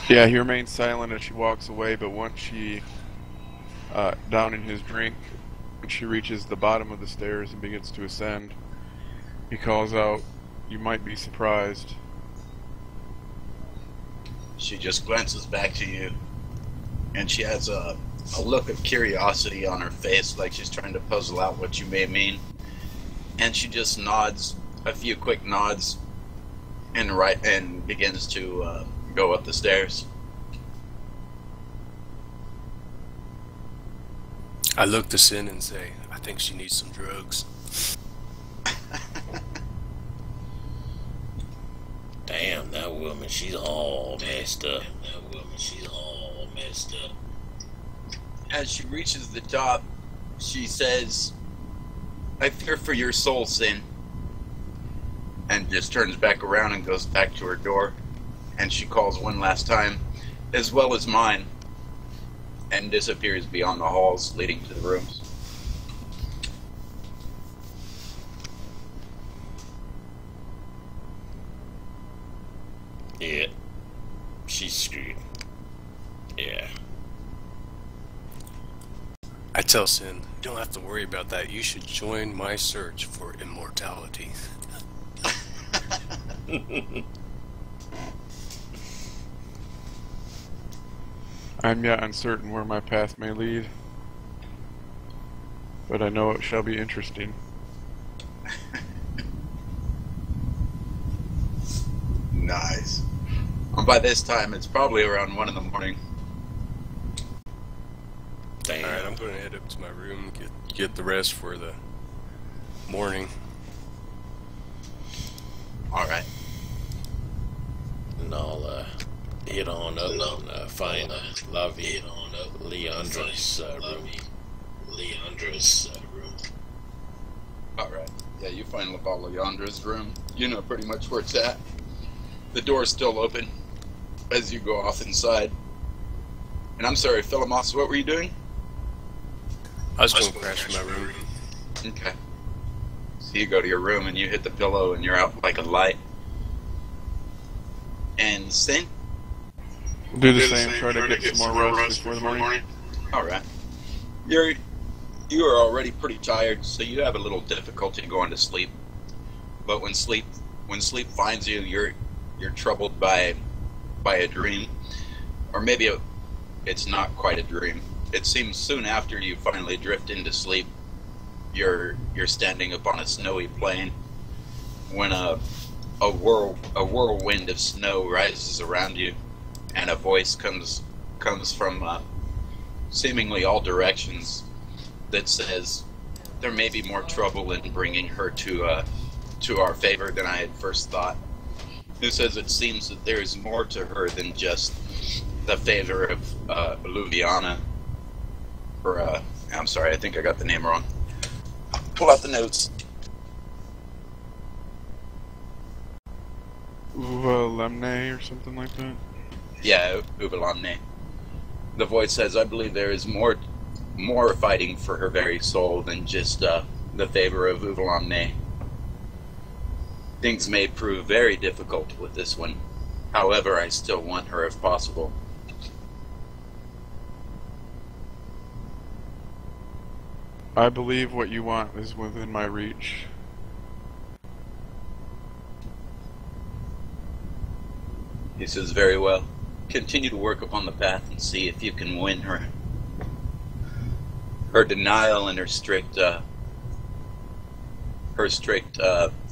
Yeah, he remains silent as she walks away, but once she, downing his drink, when she reaches the bottom of the stairs and begins to ascend, he calls out, you might be surprised. She just glances back to you, and she has a look of curiosity on her face, like she's trying to puzzle out what you may mean. And she just nods, a few quick nods, and begins to go up the stairs. I look to Sin and say, I think she needs some drugs. Damn, that woman, she's all messed up. As she reaches the top, she says, I fear for your soul, Sin. And just turns back around and goes back to her door. And she calls one last time, as well as mine, and disappears beyond the halls leading to the rooms. Yeah. She's screwed. Yeah. I tell Sin, you don't have to worry about that. You should join my search for immortality. I'm yet uncertain where my path may lead, but I know it shall be interesting. Nice. And by this time, it's probably around 1 in the morning. Damn. Alright, I'm going to head up to my room, get the rest for the morning. Alright. And I'll head on up and find Leandra's room. Alright. Yeah, you find Leandra's room. You know pretty much where it's at. The door's still open as you go off inside. And I'm sorry, Philomoss, what were you doing? I was going to crash my room. Okay. So you go to your room and you hit the pillow and you're out like a light. And Sin? Do the same, try to get some more rest before the morning. Alright. You are already pretty tired, so you have a little difficulty going to sleep. But when sleep finds you, you're troubled by a dream. Or maybe it's not quite a dream. It seems soon after you finally drift into sleep, you're standing upon a snowy plain when a whirlwind of snow rises around you, and a voice comes from seemingly all directions that says there may be more trouble in bringing her to our favor than I had first thought. Who says it seems that there is more to her than just the favor of Ooluvemay. Or I'm sorry, I think I got the name wrong. Pull out the notes. Ooluvemay or something like that? Yeah, Ooluvemay. The voice says, I believe there is more fighting for her very soul than just the favor of Ooluvemay. Things may prove very difficult with this one. However, I still want her if possible. I believe what you want is within my reach. He says, very well. Continue to work upon the path and see if you can win her. Her denial and her strict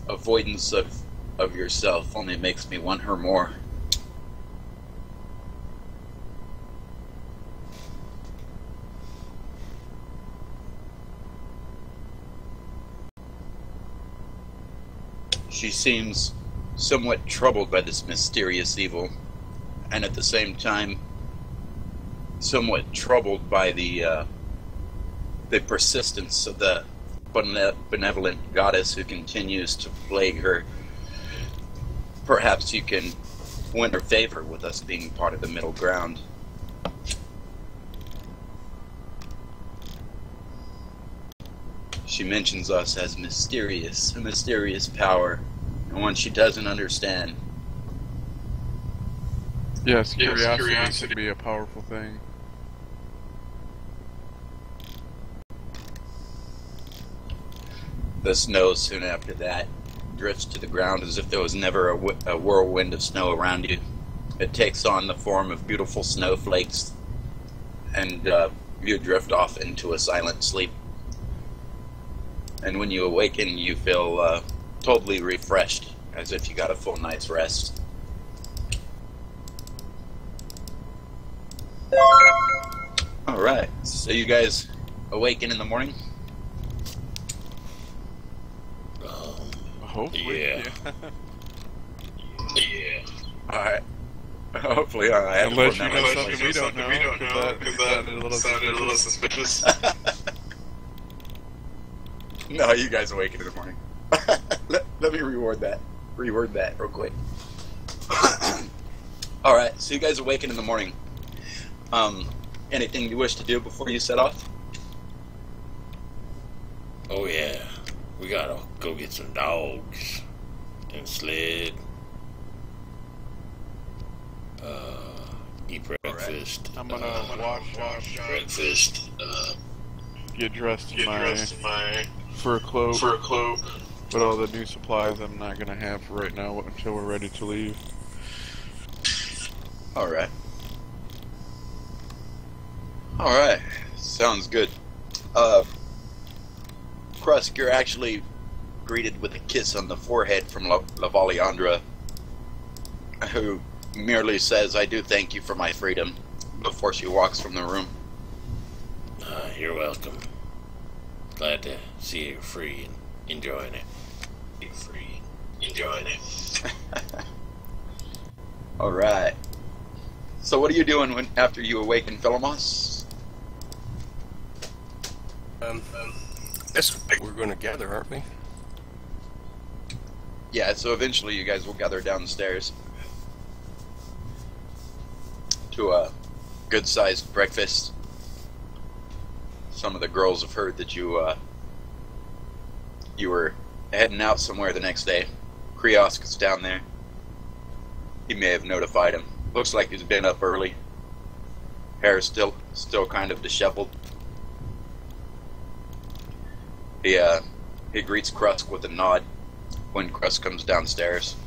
avoidance of yourself only makes me want her more. She seems somewhat troubled by this mysterious evil, and at the same time somewhat troubled by the persistence of the benevolent goddess who continues to plague her. Perhaps you can win her favor with us being part of the middle ground. She mentions us as mysterious, a mysterious power, and one she doesn't understand. Yes, curiosity can be a powerful thing. The snow soon after that drifts to the ground as if there was never a whirlwind of snow around you. It takes on the form of beautiful snowflakes, and you drift off into a silent sleep. And when you awaken, you feel totally refreshed, as if you got a full night's rest. Alright, so you guys awaken in the morning? Hopefully. Yeah. Yeah. Alright. Hopefully, I have Unless to you know something we don't know, because that sounded a little suspicious. No, you guys awaken in the morning. let me reword that real quick. Alright, so you guys awaken in the morning. Anything you wish to do before you set off? Oh yeah, we gotta go get some dogs and sled. Eat breakfast. I'm gonna wash breakfast. get dressed in my fur cloak. But all the new supplies I'm not gonna have for right now until we're ready to leave. Alright. Alright. Sounds good. Krusk, you're actually greeted with a kiss on the forehead from Leandra's, who merely says, I do thank you for my freedom, before she walks from the room. You're welcome. Glad to see you free and enjoying it. Free. enjoying it. All right. So what are you doing after you awaken, Philomas? Guess we're going to gather, aren't we? Yeah, so eventually you guys will gather downstairs to a good-sized breakfast. Some of the girls have heard that you were heading out somewhere the next day. Krusk is down there. He may have notified him. Looks like he's been up early. Hair still kind of disheveled. He greets Krusk with a nod when Krusk comes downstairs.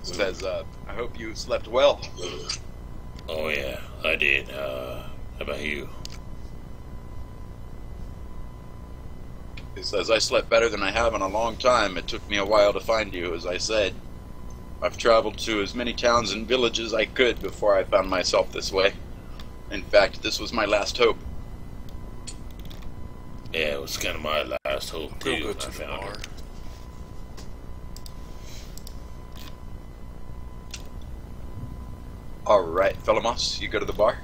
Says, I hope you slept well. Oh yeah, I did. How about you? He says, I slept better than I have in a long time. It took me a while to find you, as I said. I've traveled to as many towns and villages as I could before I found myself this way. In fact, this was my last hope. Yeah, it was kind of my last hope too. Go to I the found bar. her. Alright, Philomas, you go to the bar?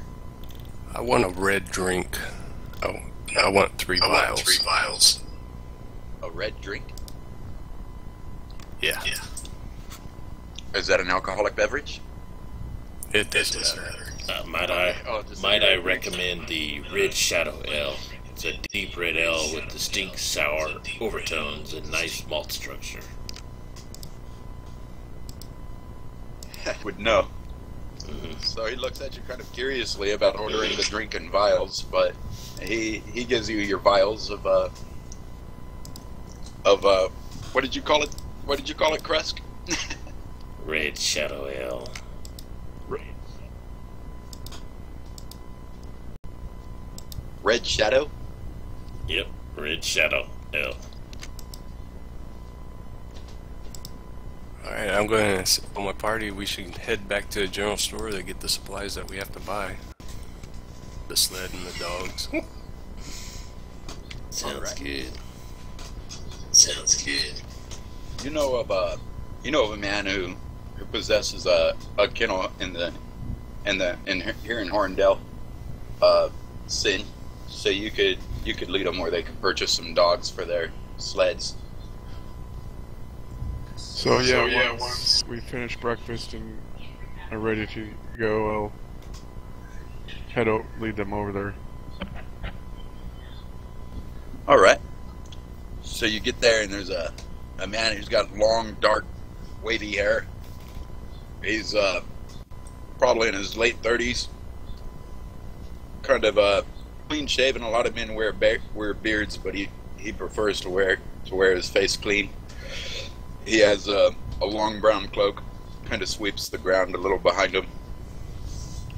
I want a red drink. Oh, I want 3 vials. A red drink? Yeah. Is that an alcoholic beverage? It doesn't matter. Might just I recommend the Red Shadow Ale? It's a deep red ale with distinct sour overtones and nice malt structure. Would know. So he looks at you kind of curiously about ordering the drink in vials, but he gives you your vials of what did you call it? What did you call it, Krusk? Red Shadow Ale. Red Shadow? Yep, Red Shadow Ale. Alright, I'm going to, on my party, we should head back to the general store to get the supplies that we have to buy. The sled and the dogs. Sounds Alright. good. Sounds good. You know of a man who possesses a kennel here in Horndale, Sin. So you could lead them where they could purchase some dogs for their sleds. So once we finish breakfast and are ready to go, I'll lead them over there. All right. So you get there and there's a man who's got long, dark, wavy hair. He's probably in his late 30s. Kind of clean shaven. A lot of men wear beards, but he prefers to wear his face clean. He has a long brown cloak, kind of sweeps the ground a little behind him.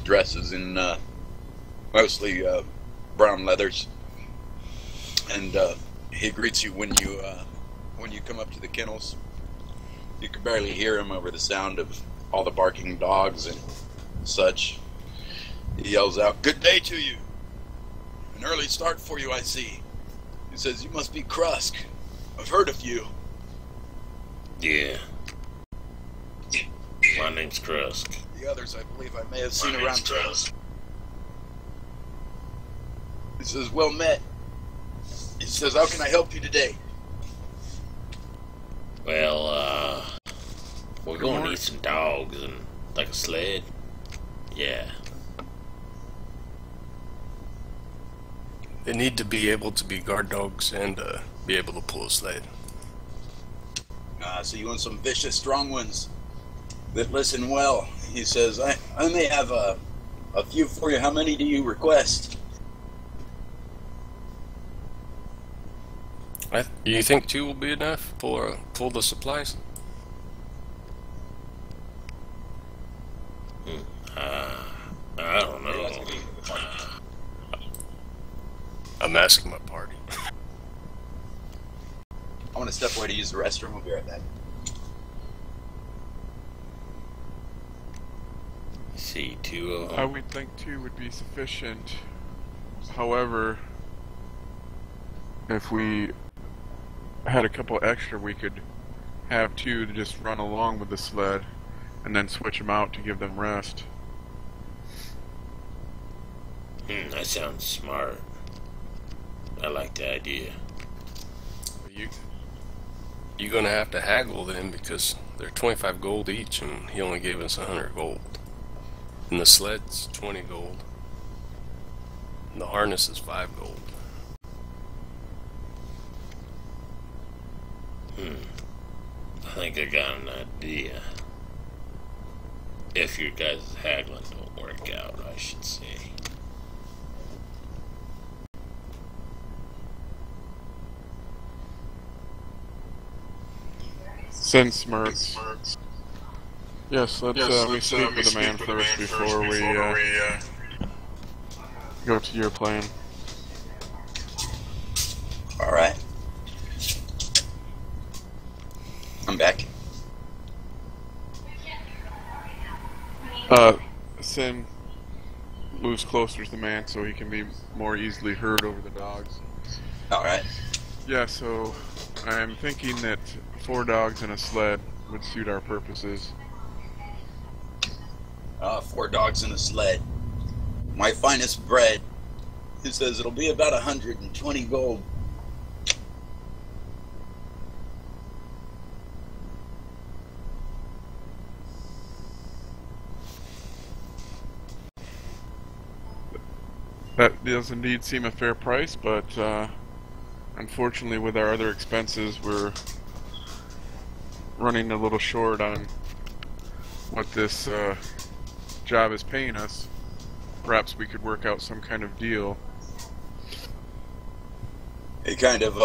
Dresses in mostly brown leathers, and he greets you when you come up to the kennels. You can barely hear him over the sound of all the barking dogs and such. He yells out, "Good day to you! An early start for you, I see." He says, "You must be Krusk. I've heard of you." Yeah. My name's Krusk. The others, I believe, I may have seen around town. He says, "Well met." He says, "How can I help you today?" Well, we're going to need some dogs and like a sled. Yeah. They need to be able to be guard dogs and be able to pull a sled. So you want some vicious, strong ones that listen well. He says, I may have a few for you. How many do you request? You think 2 will be enough? Pull the supplies? I don't know. I'm asking my party. I want to step away to use the restroom. We'll be right back. See, 2 of I them. would think 2 would be sufficient. However, if we had a couple extra we could have too to just run along with the sled and then switch them out to give them rest. That sounds smart. I like the idea. You're gonna have to haggle then, because they're 25 gold each and he only gave us 100 gold. And the sled's 20 gold. And the harness is 5 gold. I think I got an idea. If your guys' haggling don't work out, I should say. Send Smirks. Yes, let's we speak with the man first before we go to your plan. Alright. I'm back. Sin moves closer to the man so he can be more easily heard over the dogs. Alright. Yeah, so I'm thinking that 4 dogs and a sled would suit our purposes. 4 dogs in a sled. My finest bread. He says it'll be about 120 gold. That does indeed seem a fair price, but unfortunately with our other expenses we're running a little short on what this job is paying us. Perhaps we could work out some kind of deal. He kind of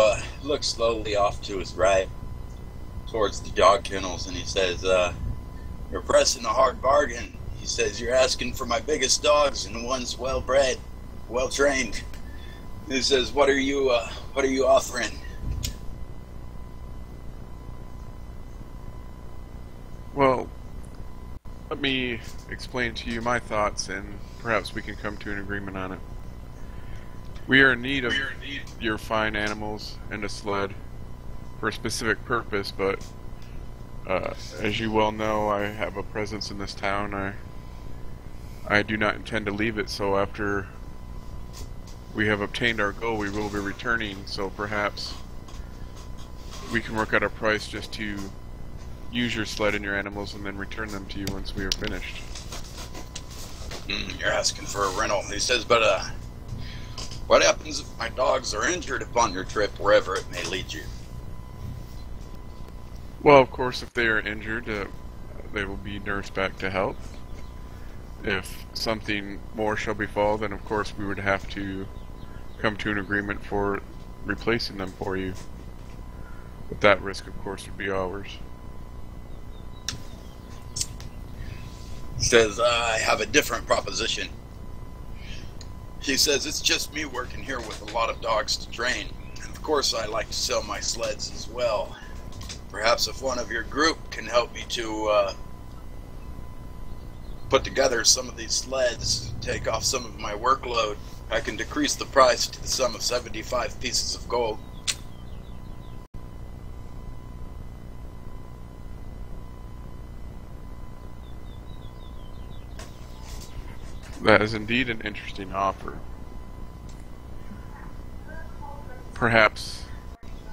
looks slowly off to his right towards the dog kennels, and he says, you're pressing a hard bargain. He says, you're asking for my biggest dogs, and one's well-bred, well-trained. He says, what are you offering? Well, let me explain to you my thoughts, and perhaps we can come to an agreement on it. We are in need of your fine animals and a sled for a specific purpose, but as you well know, I have a presence in this town. I do not intend to leave it, so after we have obtained our goal, we will be returning, so perhaps we can work out a price just to use your sled and your animals and then return them to you once we are finished. You're asking for a rental. He says, but what happens if my dogs are injured upon your trip, wherever it may lead you? Well, of course, if they are injured, they will be nursed back to health. If something more shall befall, then of course we would have to come to an agreement for replacing them for you. But that risk, of course, would be ours. He says, I have a different proposition. He says, it's just me working here with a lot of dogs to train. And of course, I like to sell my sleds as well. Perhaps if one of your group can help me to put together some of these sleds, take off some of my workload, I can decrease the price to the sum of 75 pieces of gold. That is indeed an interesting offer. Perhaps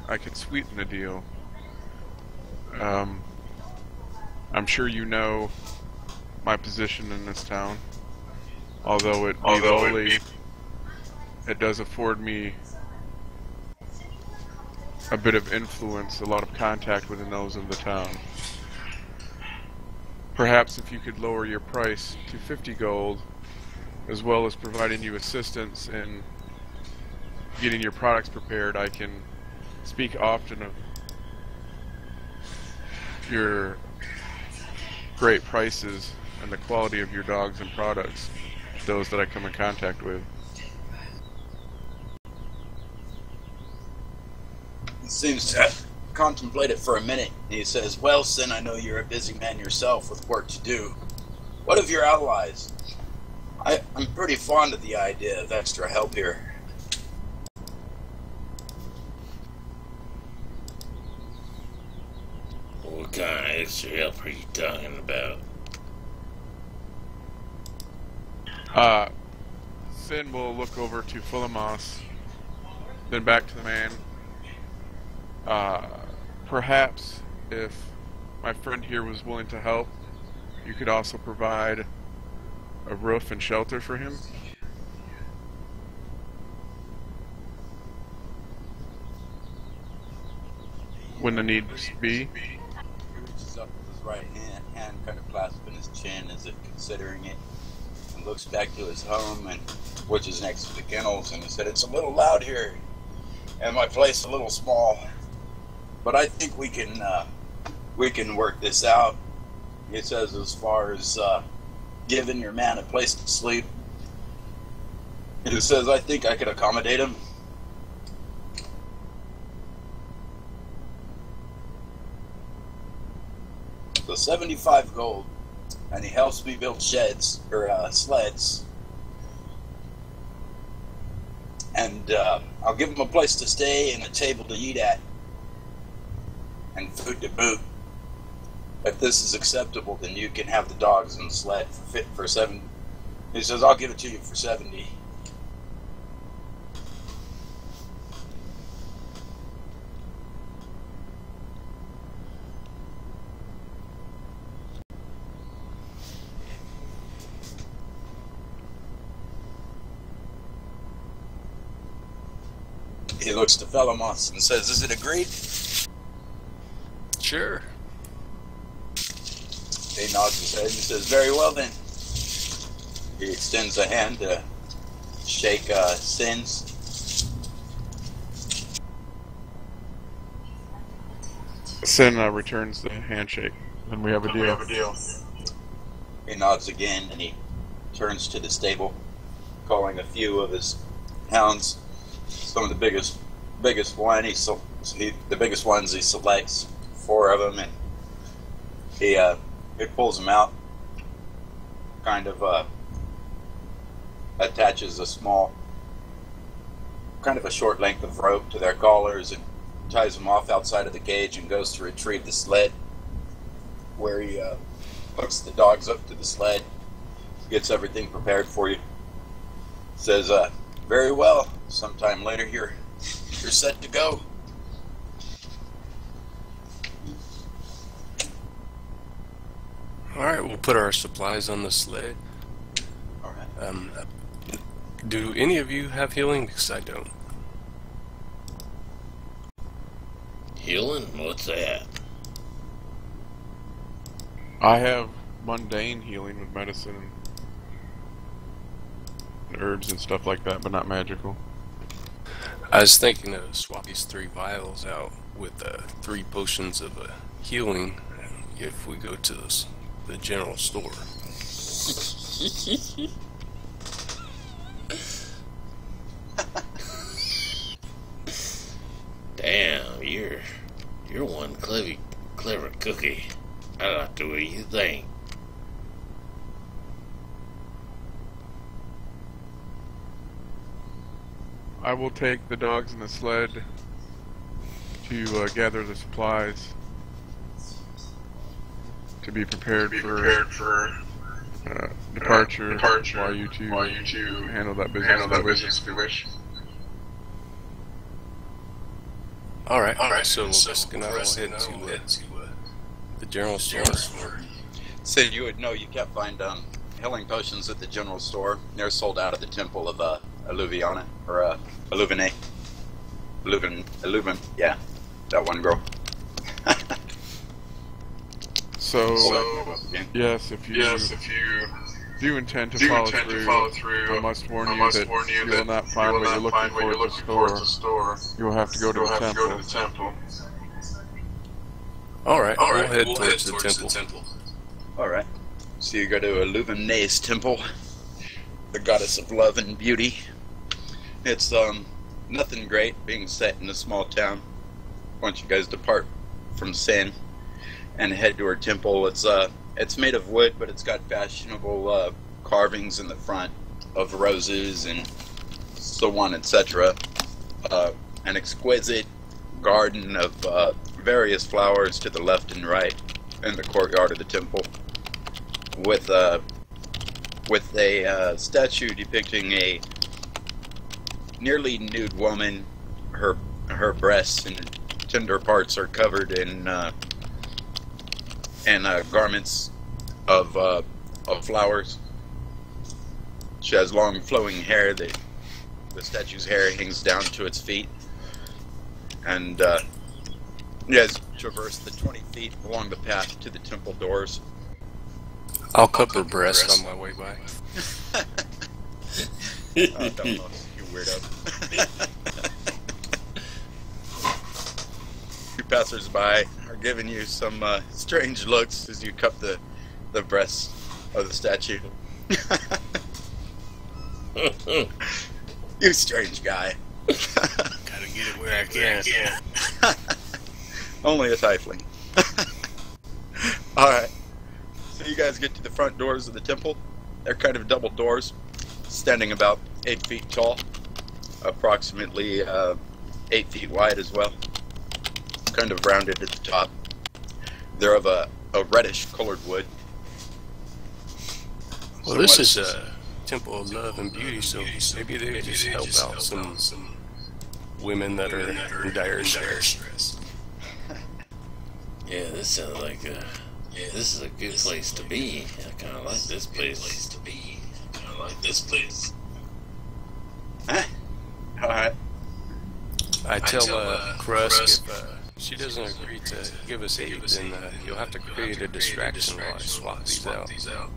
I could sweeten the deal. I'm sure you know my position in this town. Although it be lowly, it does afford me a bit of influence, a lot of contact within those of the town. Perhaps if you could lower your price to 50 gold, as well as providing you assistance in getting your products prepared, I can speak often of your great prices and the quality of your dogs and products to those that I come in contact with. He seems to contemplate it for a minute. He says, well, Sin, I know you're a busy man yourself with work to do. What of your allies? I'm pretty fond of the idea of extra help here. kind of extra help are you talking about? Sin will look over to Fulamos, then back to the man. Perhaps if my friend here was willing to help, you could also provide a roof and shelter for him. When the need be. He reaches up with his right hand kind of clasping his chin as if considering it, and looks back to his home, and which is next to the kennels, and he said, "It's a little loud here, and my place a little small, but I think we can work this out." He says, as far as giving your man a place to sleep, he says, "I think I could accommodate him." So 75 gold, and he helps me build sheds, or sleds. And I'll give him a place to stay and a table to eat at, and food to boot. If this is acceptable, then you can have the dogs and the sled for 7. He says, "I'll give it to you for 70. He looks to Felamos and says, "Is it agreed?" Sure. He nods his head and says, "Very well then." He extends a hand to shake Sin's. Sin returns the handshake, and we have a deal. He nods again and he turns to the stable, calling a few of his hounds. Some of the biggest one, the biggest ones he selects, 4 of them, and he pulls them out, kind of attaches a small, kind of a short length of rope to their collars and ties them off outside of the cage, and goes to retrieve the sled, where he hooks the dogs up to the sled, gets everything prepared for you. Says, "Very well. Sometime later you're set to go." Alright, we'll put our supplies on the sled. Alright. Do any of you have healing? Because I don't. Healing? What's that? I have mundane healing with medicine and herbs and stuff like that, but not magical. I was thinking to swap these 3 vials out with 3 potions of healing if we go to the general store. Damn, you're one clever cookie. I like the way you think. I will take the dogs and the sled to gather the supplies to be prepared for departure while you two handle that business if you wish. Alright, so we'll just gonna head to the general store. So you would know, you can't find healing potions at the general store. They're sold out of the temple of Ooluvemay, or Ooluvemay. Yeah, that one girl. So yes, if you do intend to follow through, I must warn you that you will not find what you're looking for at the store. You will have to go to the temple. Alright, we'll head towards the temple. Alright. So you go to Ooluvemay's temple, the goddess of love and beauty. It's nothing great being set in a small town. Once you guys depart from Sin and head to her temple, it's made of wood, but it's got fashionable carvings in the front of roses and so on, etc. An exquisite garden of various flowers to the left and right. in the courtyard of the temple with a statue depicting a nearly nude woman. Her breasts and tender parts are covered in garments of flowers. She has long flowing hair. The statue's hair hangs down to its feet, and it has traversed the 20 feet along the path to the temple doors. I'll cup her breast on my way by. Oh, don't look, you weirdo. Two passersby are giving you some strange looks as you cup the breasts of the statue. You strange guy. Gotta get it where I can. Only a tiefling. Alright. So you guys get to the front doors of the temple. They're kind of double doors, standing about 8 feet tall, approximately 8 feet wide as well. Kind of rounded at the top. They're of a reddish colored wood. Well, this is a temple of love and beauty, so maybe they just help out some women that are in dire stress. Yeah, this sounds like this is a good place to be. I kind of like this place. Alright. I tell Krusk if she doesn't agree to give us aid, then you'll have to create a distraction while I swap these out.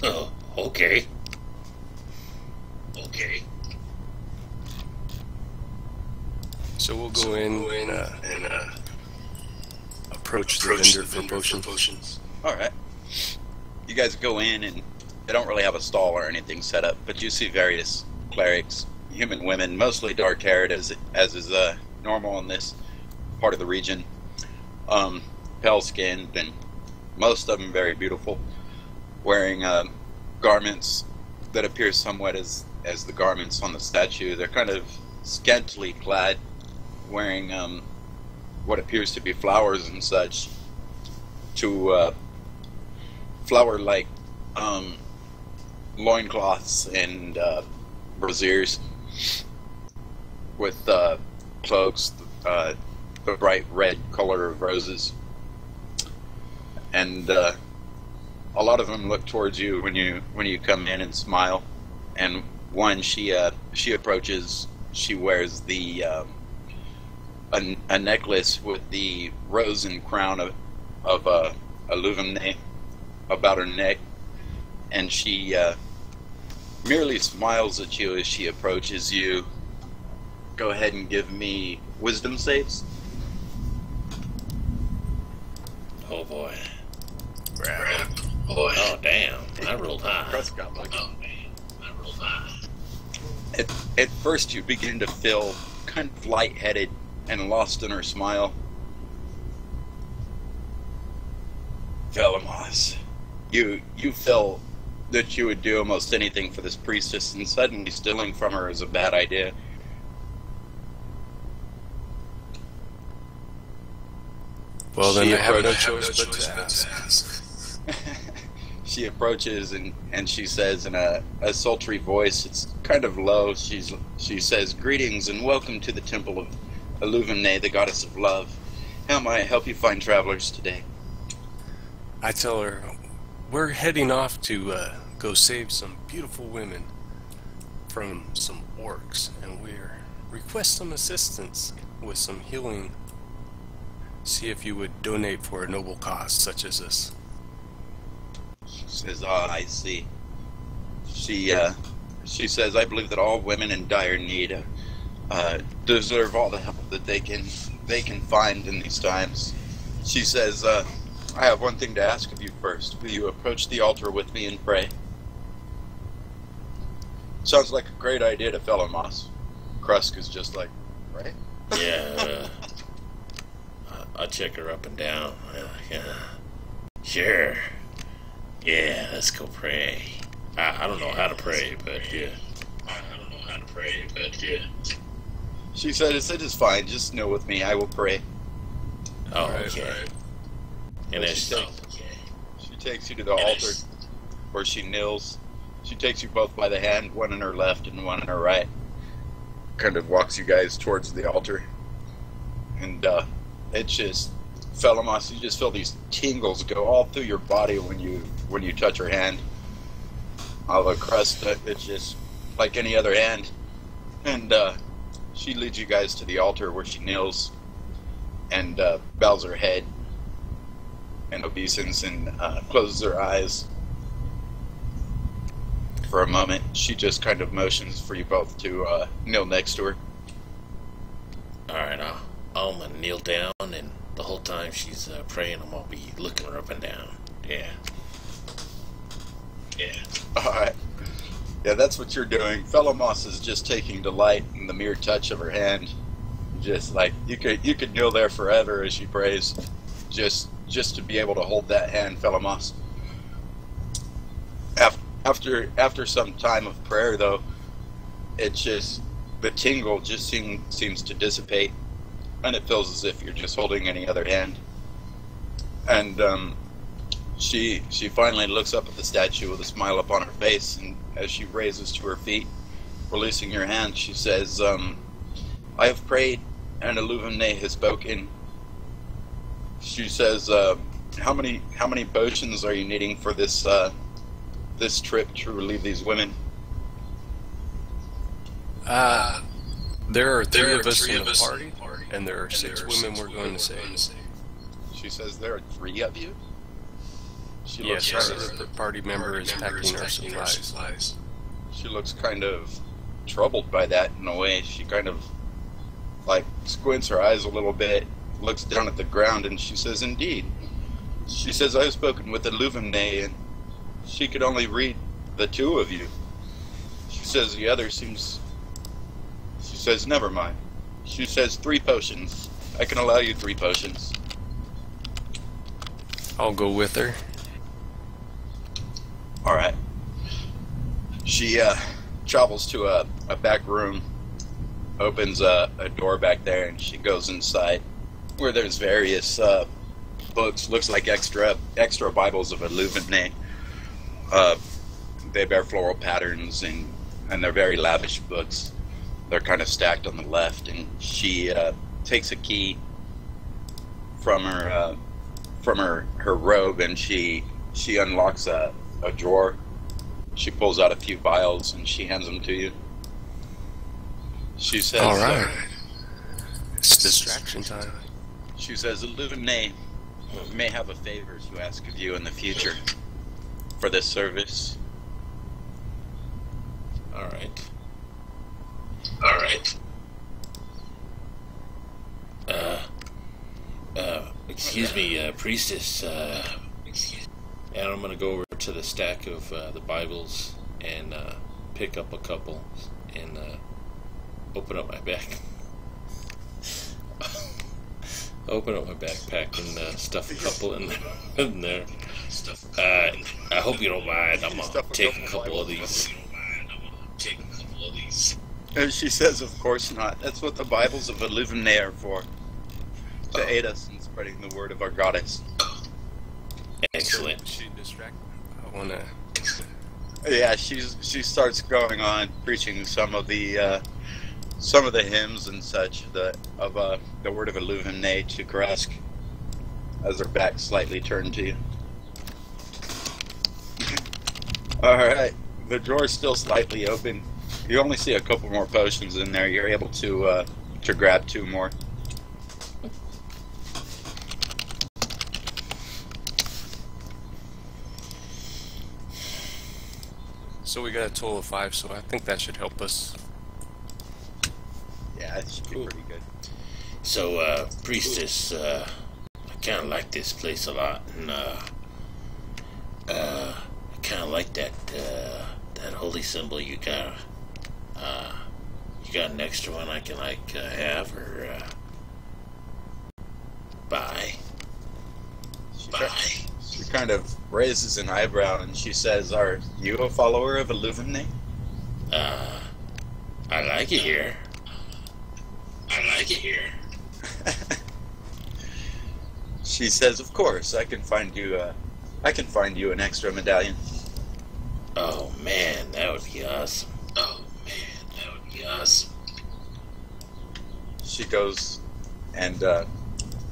Oh, okay. So we'll go in and approach the vendor for potions. Alright. You guys go in and they don't really have a stall or anything set up, but you see various clerics, human women, mostly dark-haired as is normal in this part of the region. Pale-skinned, and most of them very beautiful, wearing garments that appear somewhat as the garments on the statue. They're kind of scantily clad, wearing what appears to be flowers and such, to flower-like loincloths and braziers with cloaks, the bright red color of roses, and a lot of them look towards you when you come in and smile. And one, she approaches. She wears the a necklace with the rose and crown of Ooluvemay about her neck, and she merely smiles at you as she approaches you. Go ahead and give me wisdom saves. Oh boy. Oh damn! I rolled high. Krusk got lucky. At first, you begin to feel kind of lightheaded and lost in her smile. Velamos, you feel that you would do almost anything for this priestess, and suddenly stealing from her is a bad idea. Well, then I have no choice but to ask. She approaches and she says in a sultry voice, it's kind of low, she says, "Greetings and welcome to the temple of Ooluvemay, the goddess of love. How may I help you find travelers today?" I tell her, we're heading off to go save some beautiful women from some orcs, and we're request some assistance with some healing. See if you would donate for a noble cause such as this. She says, I see. She says, "I believe that all women in dire need deserve all the help that they can find in these times." She says, "I have one thing to ask of you first. Will you approach the altar with me and pray?" Sounds like a great idea to fellow Moss. Krusk is just like, right? Yeah. I check her up and down. Yeah. Sure. Yeah, let's go pray. I don't know how to pray, but yeah. She said, "It is fine. Just kneel with me. I will pray." Oh, okay. And she takes you to the altar where she kneels. She takes you both by the hand, one in her left and one in her right. Kind of walks you guys towards the altar. And it just, Felamos, you just feel these tingles go all through your body when you touch her hand. All the crust, it's just like any other hand. And she leads you guys to the altar where she kneels and bows her head and obeisance and closes her eyes. For a moment, she just kind of motions for you both to kneel next to her. Alright, I'm gonna kneel down, and the whole time she's praying, I'm gonna be looking her up and down. Yeah. Alright. Yeah, that's what you're doing. Felamos is just taking delight in the mere touch of her hand. Just like, you could kneel there forever as she prays. Just to be able to hold that hand, Felamos. After some time of prayer, though, it just, the tingle just seems to dissipate, and it feels as if you're just holding any other hand. And she finally looks up at the statue with a smile upon her face, and as she raises to her feet, releasing her hand, she says, "I have prayed, and Ooluvemay has spoken." She says, "How many potions are you needing for this trip to relieve these women?" There are three of us in the party, and there are six women we're going to save. She says, "There are 3 of you?" Yes, the party member is packing our supplies. She looks kind of troubled by that in a way. She kind of like squints her eyes a little bit, looks down at the ground, and she says, "Indeed." She says, "I have spoken with Ooluvemay, and she could only read the 2 of you." She says the other seems... She says, "Never mind." She says, 3 potions. I can allow you 3 potions. I'll go with her. Alright. She travels to a back room, opens a door back there, and she goes inside where there's various books. Looks like extra Bibles of Ooluvemay. They bear floral patterns, and they're very lavish books. They're kind of stacked on the left, and she takes a key from her robe, and she unlocks a drawer. She pulls out a few vials, and she hands them to you. She says, "All right, it's distraction time." She says, "Ooluvemay may have a favor to ask of you in the future for this service." Alright. Excuse me, priestess, and I'm gonna go over to the stack of the Bibles and pick up a couple and open up my back. Open up my backpack and stuff a couple in there. I hope you don't mind. I'm gonna take a couple of these. And she says, "Of course not. That's what the Bibles of Ooluvemay are for. To aid us in spreading the word of our goddess." Excellent. I wanna... Yeah, she starts going on preaching some of the hymns and such of the word of Ooluvemay to Krusk, as her back slightly turned to you. Alright, the drawer's still slightly open. You only see a couple more potions in there. You're able to grab 2 more. So we got a total of 5, so I think that should help us. Yeah, it should be pretty good. So, priestess, I kind of like this place a lot, and I kind of like that holy symbol you got. You got an extra one I can have or buy? She kind of raises an eyebrow and she says, "Are you a follower of Ooluvemay?" I like it here. She says, "Of course, I can find you. I can find you an extra medallion." Oh man, that would be awesome. Oh man, that would be awesome. She goes and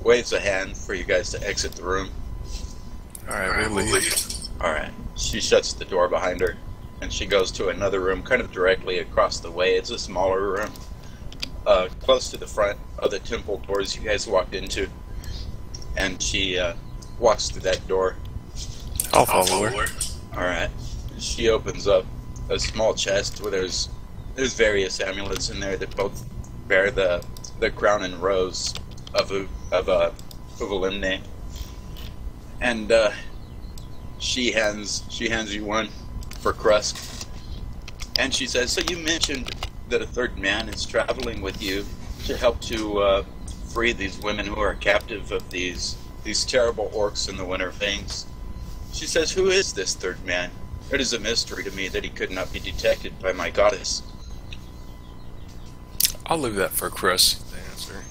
waves a hand for you guys to exit the room. Alright, we'll leave. All right. She shuts the door behind her, and she goes to another room, kind of directly across the way. It's a smaller room, close to the front of the temple doors you guys walked into. And she walks through that door. I'll follow her. All right. She opens up a small chest where there's various amulets in there that both bear the crown and rose of Ooluvemay. And she hands you one for Krusk. And she says, "So you mentioned that a third man is traveling with you to help to free these women who are captive of these terrible orcs in the Winter Fangs." She says, "Who is this third man? It is a mystery to me that he could not be detected by my goddess." I'll leave that for Krusk to answer.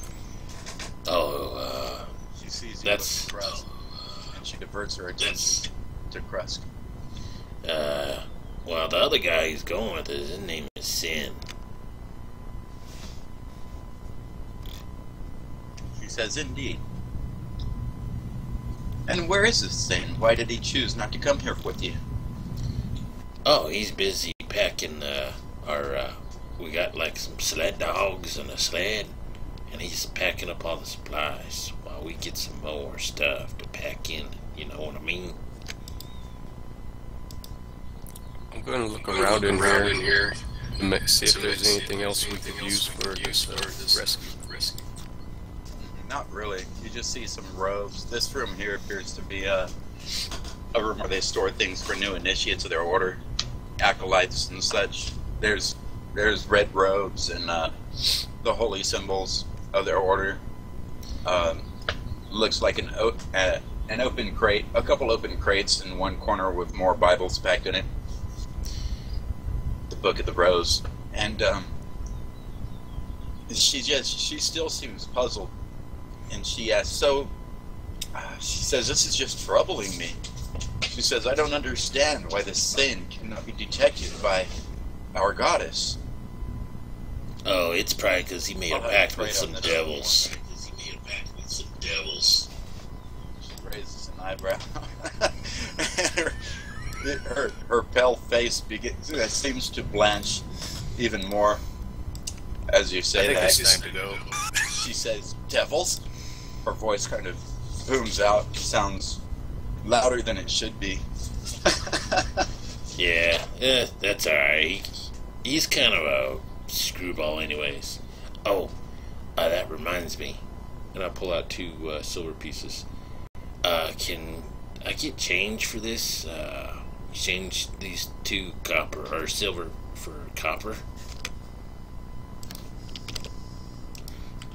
Oh, She sees you that's look at Krusk, and she diverts her attention to Krusk. well, the other guy he's going with his name is Sin. She says, "Indeed. And where is this thing? Why did he choose not to come here with you?" Oh, he's busy packing our. We got like some sled dogs and a sled, and he's packing up all the supplies while we get some more stuff to pack in. You know what I mean? I'm going to look around in here and see if there's anything else we could use for this rescue. Not really. You just see some robes. This room here appears to be a room where they store things for new initiates of their order, acolytes and such. There's red robes and the holy symbols of their order. Looks like an open crate, a couple open crates in one corner with more Bibles packed in it. The Book of the Rose, and she still seems puzzled. And she asks, she says, "This is just troubling me." She says, "I don't understand why this sin cannot be detected by our goddess." Oh, it's probably because he made a pact with some devils. She raises an eyebrow. her pale face seems to blanch even more as you say that. I think it's time to go. She says, "Devils?" Her voice kind of booms out, sounds louder than it should be. Yeah, that's alright. He's kind of a screwball anyways. Oh, that reminds me. And I pull out 2 silver pieces. Can I get change for this? Exchange these 2 copper or silver for copper?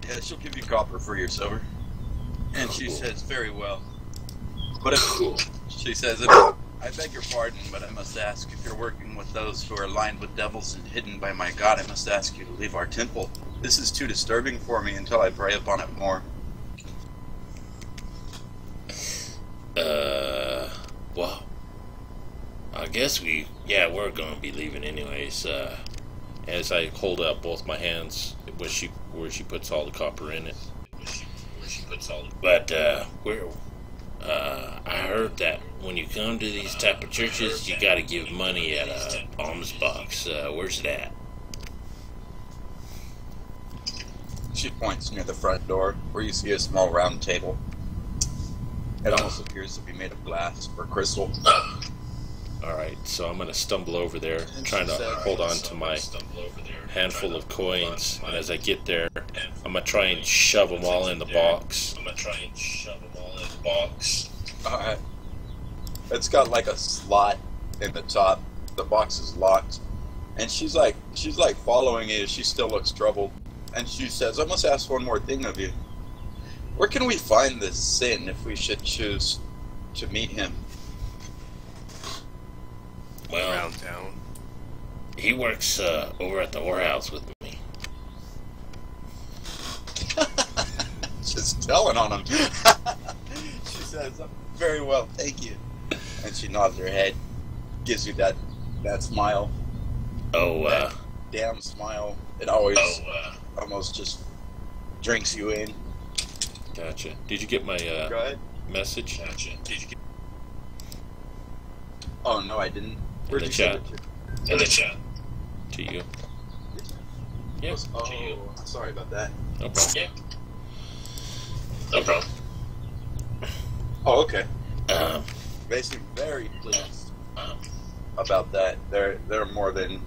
Yeah, she'll give you copper for your silver. And she says, "Very well." But she says, "I beg your pardon, but I must ask, if you're working with those who are lined with devils and hidden by my god, I must ask you to leave our temple. This is too disturbing for me until I pray upon it more." Well, I guess we're gonna be leaving anyways. As I hold up both my hands, where she puts all the copper in it. But I heard that when you come to these type of churches, you gotta give money at a alms box. Where's that? She points near the front door, where you see a small round table. It almost appears to be made of glass or crystal. Alright, so I'm gonna stumble over there, trying to hold on to my handful of coins, and as I get there, I'm gonna try and shove them all in the box. Alright. It's got like a slot in the top. The box is locked. And she's like following you. She still looks troubled. And she says, "I must ask one more thing of you. Where can we find this sin if we should choose to meet him?" Well, Around town. he works over at the whorehouse with me. Just telling on him. says, very well, thank you. And she nods her head, gives you that smile. Oh, that damn smile. It always almost just drinks you in. Gotcha. Did you get my Go ahead. message? Gotcha. Did you get Oh, no, I didn't. in the chat? In the chat. To you. Yeah. Oh, To you. sorry about that. No problem. Yeah. No problem. Oh, okay. Um, They seem very pleased about that. They're more than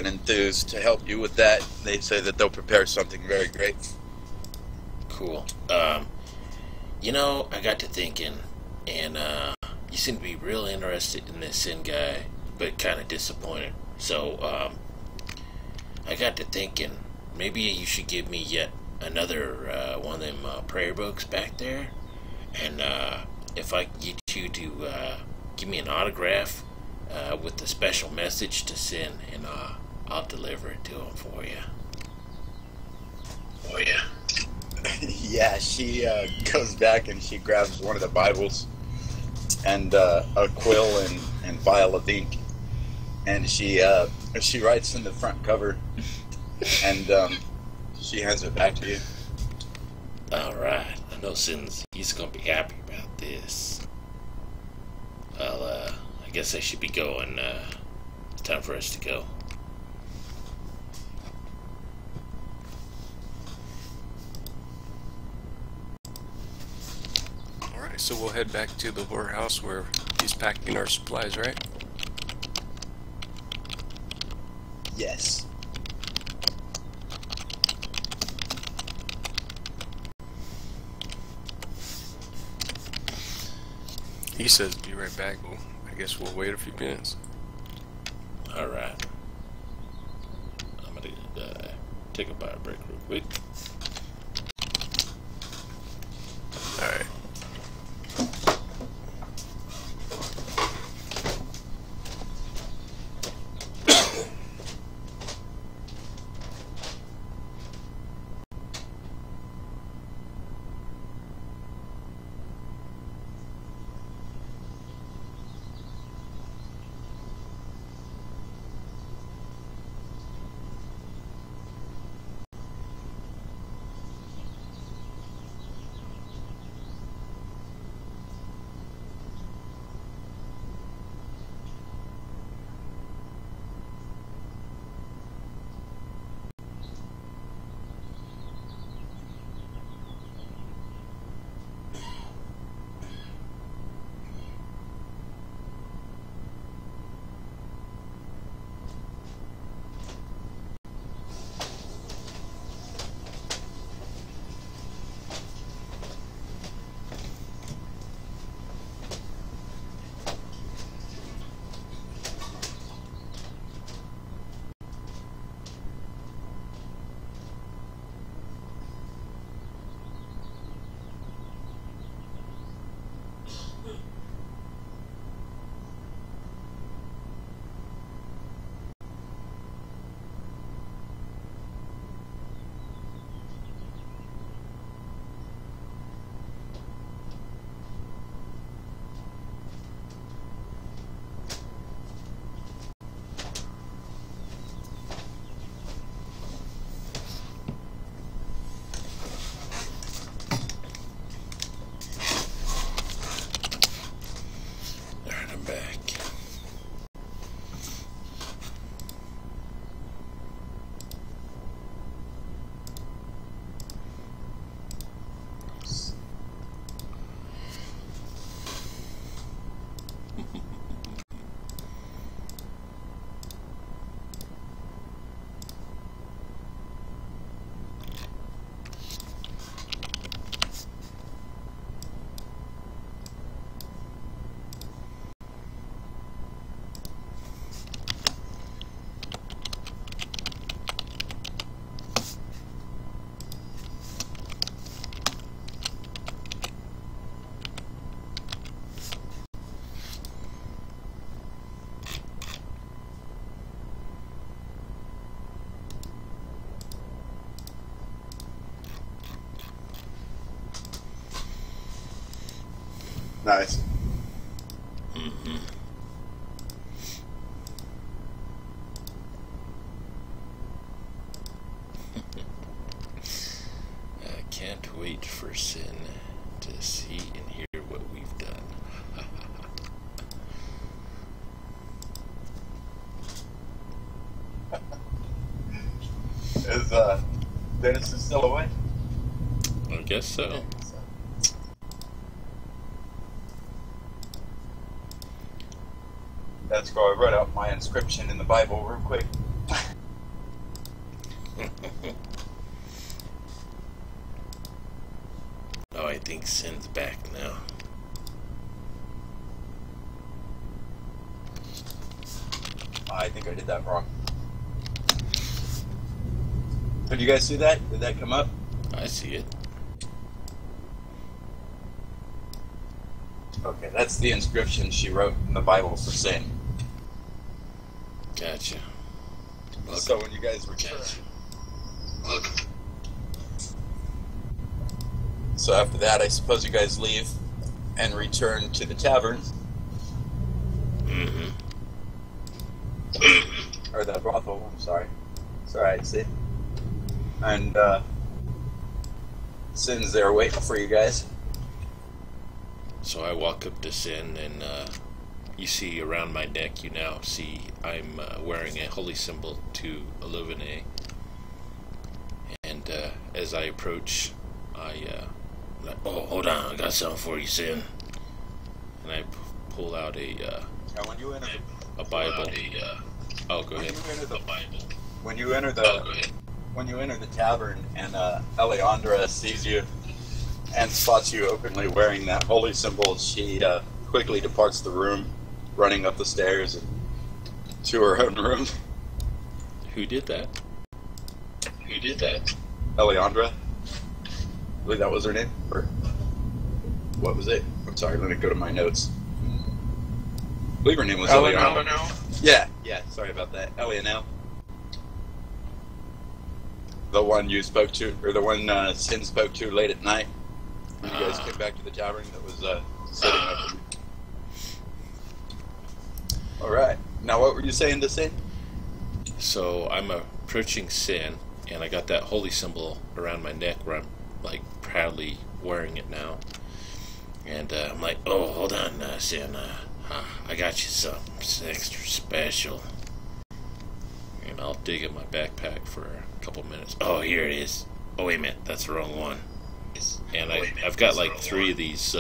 enthused to help you with that. They say that they'll prepare something very great. cool. You know, I got to thinking, and you seem to be real interested in this Sin guy, but kind of disappointed. So, I got to thinking, maybe you should give me yet another one of them prayer books back there, and if I get you to give me an autograph with a special message to Sin, and I'll deliver it to him for you. Oh yeah. Yeah, she goes back and she grabs one of the Bibles and a quill and vial of ink, and she writes in the front cover, and she hands it back to you. All right, I know he's gonna be happy about this. Well, I guess I should be going. It's time for us to go. Alright, so we'll head back to the warehouse where he's packing our supplies, right? Yes. He says be right back. Well, I guess we'll wait a few minutes. All right. I'm gonna take a bio break real quick. Alright. Nice. Mm-hmm. I can't wait for Sin to see and hear what we've done. Is Dennis is still away? I guess so. Let's go. I wrote out my inscription in the Bible real quick. Oh, I think Sin's back now. I think I did that wrong. Did you guys see that? Did that come up? I see it. Okay, that's the inscription she wrote in the Bible for sin. Gotcha. Look. So when you guys return, Look. so after that, I suppose you guys leave and return to the tavern. Mm-hmm. Or the brothel, I'm sorry. It's alright, see? And, Sin's there waiting for you guys. So I walk up to Sin, and you see around my neck, you now see I'm wearing a holy symbol to Ooluvemay. And as I approach, like, oh, hold on, I got something for you, Sin. And I pull out a Now when you enter Bible. Oh, go ahead. When you enter the tavern and Eleandra sees you and spots you openly wearing that holy symbol, she quickly departs the room, running up the stairs and to her own room. Who did that? Eleandra, I believe that was her name. Or what was it? I'm sorry. Let me go to my notes. I believe her name was Eleanor. Yeah. Sorry about that. Eleanor. The one you spoke to, or the one Sin spoke to late at night when you guys came back to the tavern that was sitting up. All right. Now, what were you saying to Sin? So I'm approaching Sin, and I got that holy symbol around my neck where I'm like proudly wearing it now. And I'm like, oh, hold on, Sin. I got you something extra special. And I'll dig in my backpack for a couple minutes. Oh, here it is. Oh, wait a minute, that's the wrong one. And I've got like three of these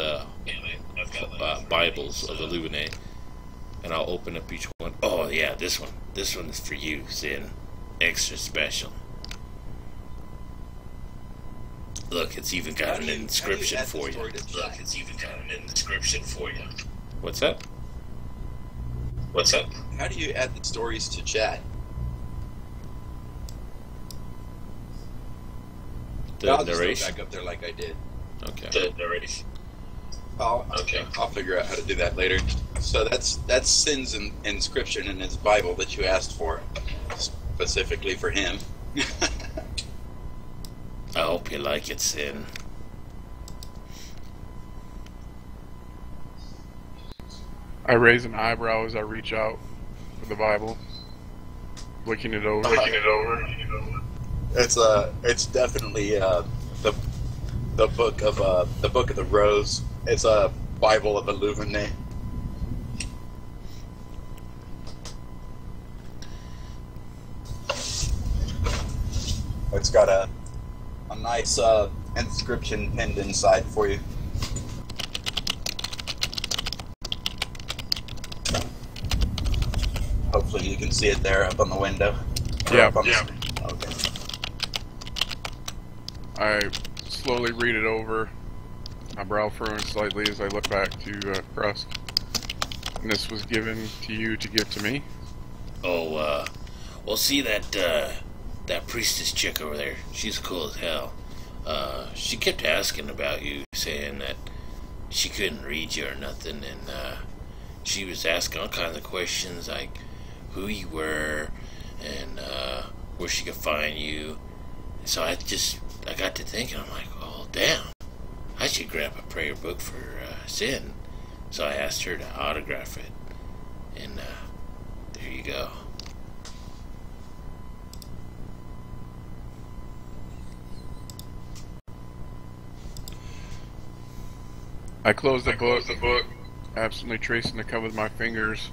Bibles of Ooluvemay, and I'll open up each one. Oh yeah, this one. This one is for you, Sin. Extra special. Look, it's even got an inscription for you. What's that? How do you add the stories to chat? The I'll just narration? throw it back up there like I did. Okay. I'll figure out how to do that later. So that's Sin's inscription in his Bible that you asked for, specifically for him. I hope you like it, Sin. I raise an eyebrow as I reach out for the Bible, looking it over. It's definitely the book of the Rose. It's a Bible of Ooluvemay. It's got a nice inscription pinned inside for you. Hopefully you can see it there up on the window. Yeah. Okay. I slowly read it over, my brow furrowing slightly as I look back to Krusk. And this was given to you to give to me? Oh, well, see that priestess chick over there? She's cool as hell. She kept asking about you, saying that she couldn't read you or nothing, and she was asking all kinds of questions, like who you were, and where she could find you. So I got to thinking, I'm like, oh, damn, I should grab a prayer book for Sin. So I asked her to autograph it. And there you go. I close the book, absently tracing the cover with my fingers,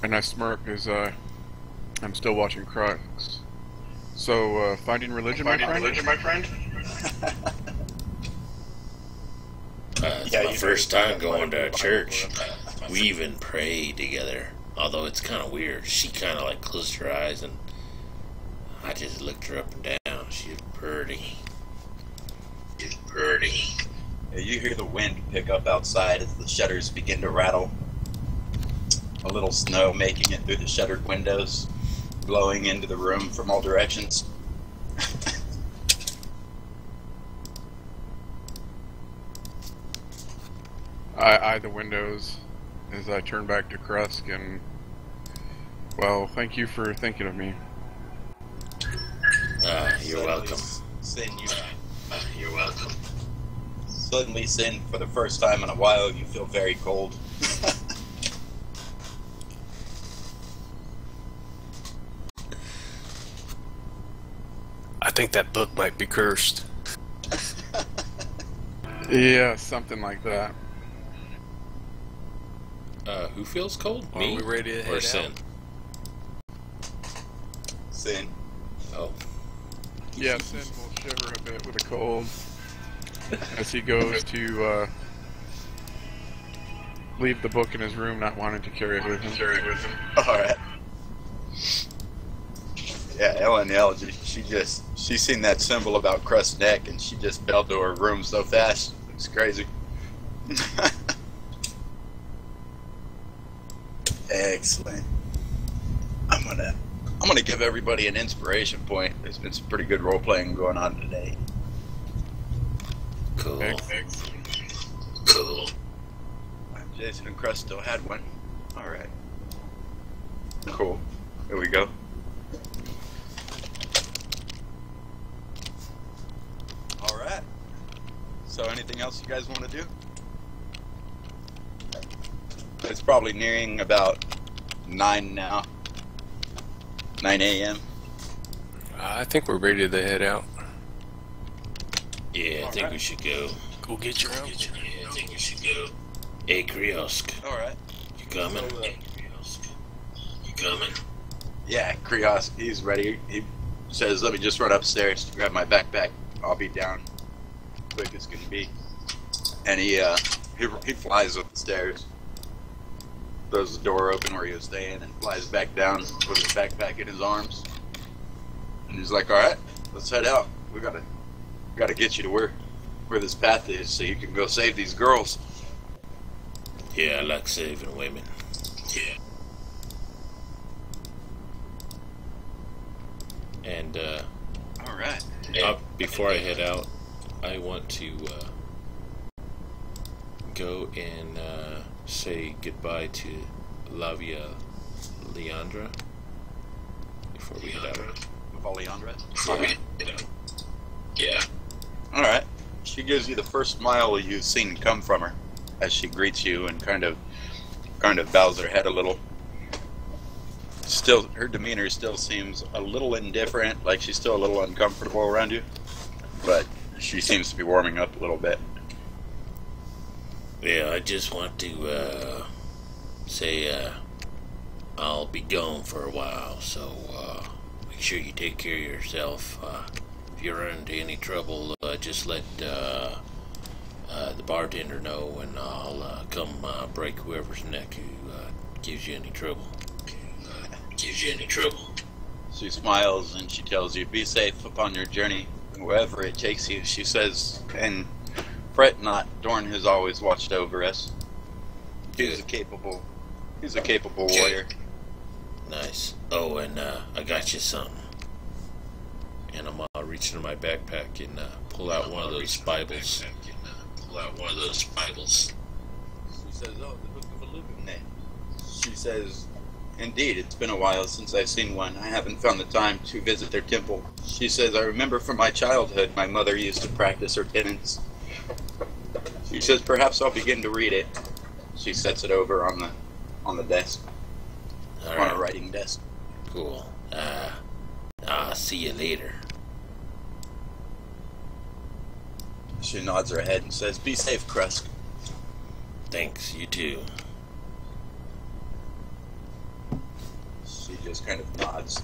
and I smirk as I'm still watching Krusk. So, finding religion, my friend? It's my first time going to a church. We even prayed together. Although it's kind of weird. She kind of like closed her eyes and I just looked her up and down. She's pretty. She's pretty. You hear the wind pick up outside as the shutters begin to rattle. A little snow making it through the shuttered windows, blowing into the room from all directions. I eye the windows as I turn back to Krusk and, well, thank you for thinking of me. You're welcome. Sin, You're welcome. Suddenly, Sin, for the first time in a while, you feel very cold. I think that book might be cursed. Yeah, something like that. Who feels cold? Are Me we ready to or head Sin? out? Sin. Oh. Yeah, Sin will shiver a bit with a cold as he goes to leave the book in his room, not wanting to carry it with him. Alright. Yeah, Ellen yelled. She's seen that symbol about Krust's neck and she just bailed to her room so fast. It's crazy. Excellent. I'm gonna give everybody an inspiration point. There's been some pretty good role playing going on today. Cool. Cool. Jason and Krust still had one. Alright. Cool. Here we go. Alright. So anything else you guys want to do? It's probably nearing about 9 now. 9 a.m. I think we're ready to head out. Yeah, I think we should go. Go get your uncle. Yeah, I think we should go. Hey, Krusk. Alright. You coming? Hey, Krusk. You coming? Yeah, Krusk, he's ready. He says, let me just run upstairs to grab my backpack. I'll be down quick as can be. And he flies up the stairs. Throws the door open where he was staying and flies back down with his backpack in his arms. And he's like, alright, let's head out. We gotta get you to where this path is so you can go save these girls. Yeah, I like saving women. Yeah. And, Alright. before I head out, I want to, go and, say goodbye to Lavia Leandra before we head out. Leandra? Yeah. Alright. She gives you the first smile you've seen come from her as she greets you and kind of bows her head a little. Still, her demeanor still seems a little indifferent, like she's still a little uncomfortable around you, but she seems to be warming up a little bit. Yeah, I just want to, say, I'll be gone for a while, so, make sure you take care of yourself. If you run into any trouble, just let, the bartender know, and I'll, come, break whoever's neck who, gives you any trouble. She smiles and she tells you, be safe upon your journey, wherever it takes you, she says, and fret not, Dorn has always watched over us. He's a capable warrior. Nice. Oh, and, I got you something. And I'm, reaching in my backpack and, pull out one of those Bibles. She says, oh, the Book of Ooluvemay. She says, indeed, it's been a while since I've seen one. I haven't found the time to visit their temple. She says, I remember from my childhood my mother used to practice her penance. She says, perhaps I'll begin to read it. She sets it over on the desk, All on right. a writing desk. Cool. I'll see you later. She nods her head and says, "Be safe, Krusk." Thanks, you too. She just kind of nods,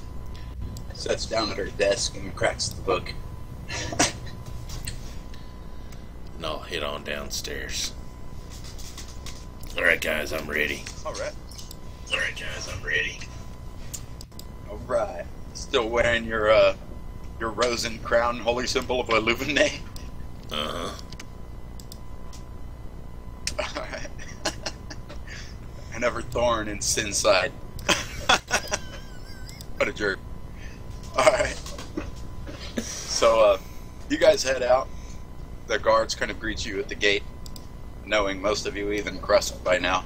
sits down at her desk, and cracks the book. And I'll head on downstairs. Alright, guys, I'm ready. Alright. Alright, guys, I'm ready. Alright. Still wearing your rose and crown, holy symbol of Ooluvemay? Uh-huh. Alright. And ever thorn in sin's side. What a jerk. Alright. So, you guys head out. The guards kind of greet you at the gate, knowing most of you even Krusk by now.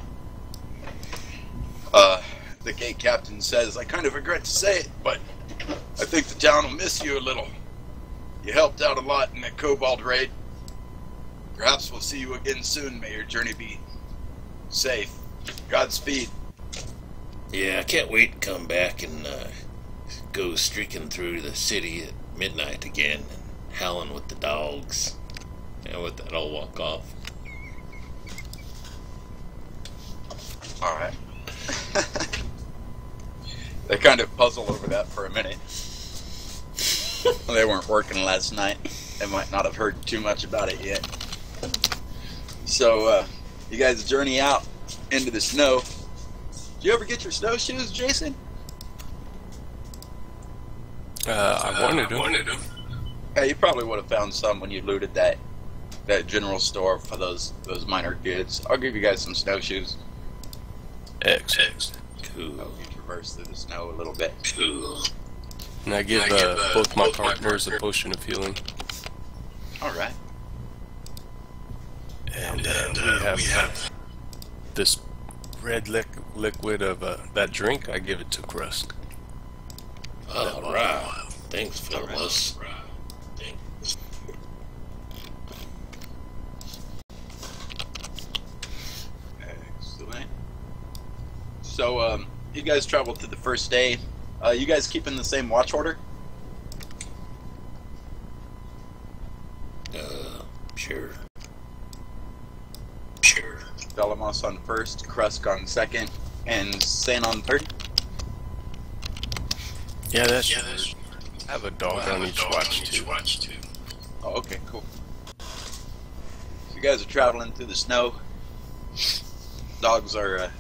The gate captain says, "I kind of regret to say it, but I think the town will miss you a little. You helped out a lot in that kobold raid. Perhaps we'll see you again soon. May your journey be safe. Godspeed." Yeah, I can't wait to come back and go streaking through the city at midnight again and howling with the dogs. And with that, I'll walk off. Alright. They kind of puzzle over that for a minute. They weren't working last night. They might not have heard too much about it yet. So, you guys journey out into the snow. Did you ever get your snowshoes, Jason? I wanted to. Yeah, you probably would have found some when you looted that general store for those minor goods. I'll give you guys some snowshoes. X. Cool. Help you traverse through the snow a little bit. Cool. And I give both my partners a potion of healing. Alright. And we have this red liquid of that drink. I give it to Krusk. Alright. Thanks, fellas. Excellent. So, you guys traveled through the first day. You guys keeping the same watch order? Sure. Delamos on first, Krusk on second, and San on third? Yeah, that's I have a dog on each watch too. Oh, okay, cool. So you guys are traveling through the snow. Dogs are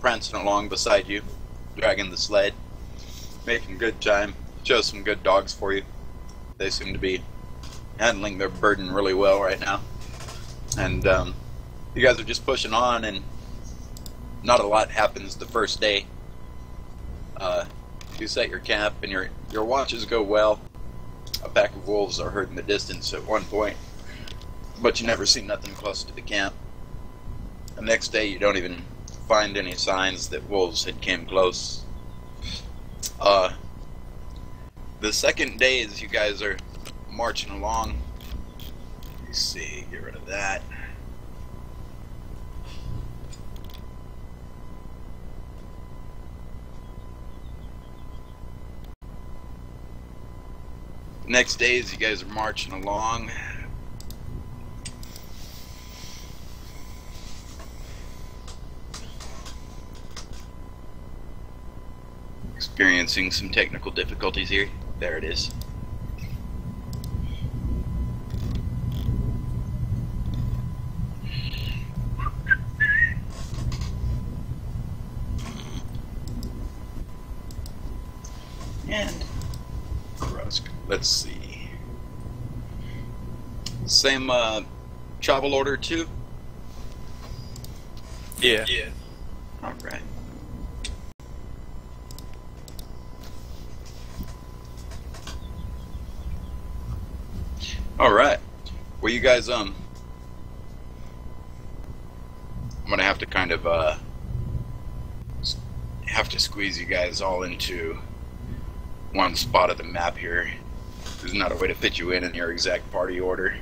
prancing along beside you, dragging the sled, making good time. Chose some good dogs for you. They seem to be handling their burden really well right now. And you guys are just pushing on, and not a lot happens the first day. You set your camp, and your watches go well. A pack of wolves are heard in the distance at one point, but you never see nothing close to the camp. The next day, you don't even find any signs that wolves had came close. The second day, as you guys are marching along, let's see, get rid of that. Next day, as you guys are marching along, experiencing some technical difficulties here. There it is. And Krusk. Let's see. Same travel order too? Yeah. Alright. Alright. Well, you guys, I'm gonna have to kind of, have to squeeze you guys all into one spot of the map here. There's not a way to fit you in your exact party order.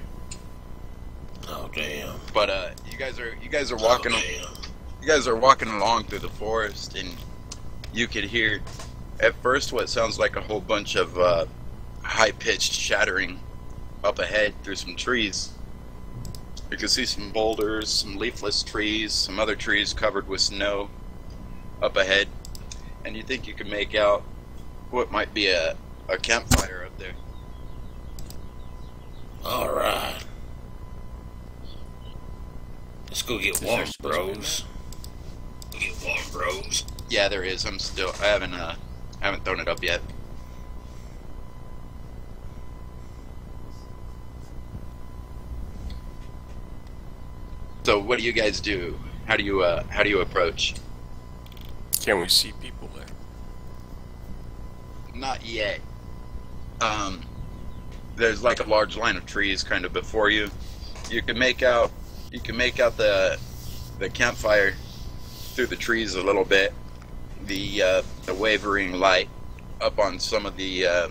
Oh, damn. But you guys are walking. You guys are walking along through the forest, and you could hear, at first, what sounds like a whole bunch of high-pitched shattering up ahead through some trees. You can see some boulders, some leafless trees, some other trees covered with snow up ahead, and you think you can make out what might be a campfire up there. Alright. Let's go get warm, bros. Yeah, there is. I haven't thrown it up yet. So what do you guys do? How do you approach? Can we see people there? Not yet. There's like a large line of trees kind of before you. You can make out the campfire through the trees a little bit. The wavering light up on some of the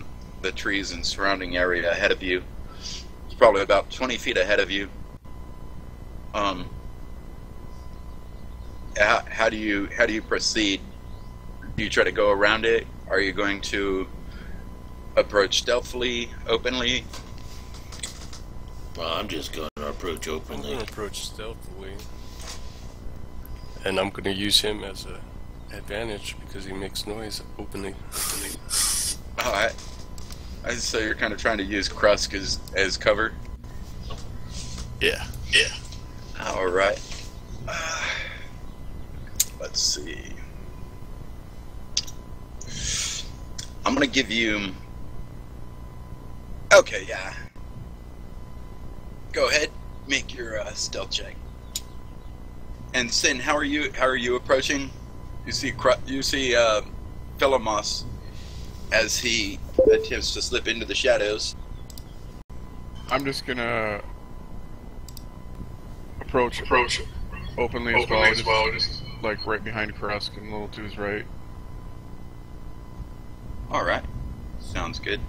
trees and surrounding area ahead of you. It's probably about 20 feet ahead of you. How do you proceed? Do you try to go around it? Are you going to approach stealthily, openly? Well, I'm just gonna approach I'm openly. gonna approach stealthily, and I'm gonna use him as a advantage because he makes noise openly. Alright. So you're kind of trying to use Krusk as cover? Yeah. Alright. Let's see. I'm gonna give you... Okay, yeah. Go ahead, make your stealth check. And Sin, how are you approaching? You see Philomos as he attempts to slip into the shadows. I'm just gonna approach openly as well, just like right behind Krusk and a little to his right. Alright. Sounds good.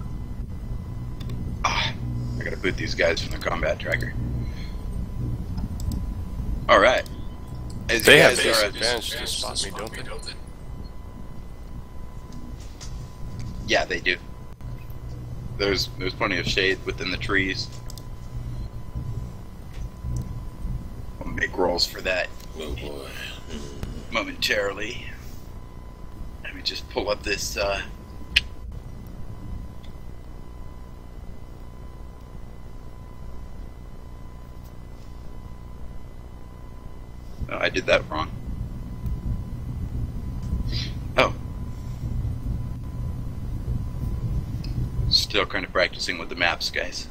I gotta boot these guys from the combat tracker. Alright. They have advantage to spot me, don't they? Yeah, they do. There's plenty of shade within the trees. I'll make rolls for that Oh boy. momentarily. Let me just pull up this oh, I did that wrong. Oh. Still kind of practicing with the maps, guys.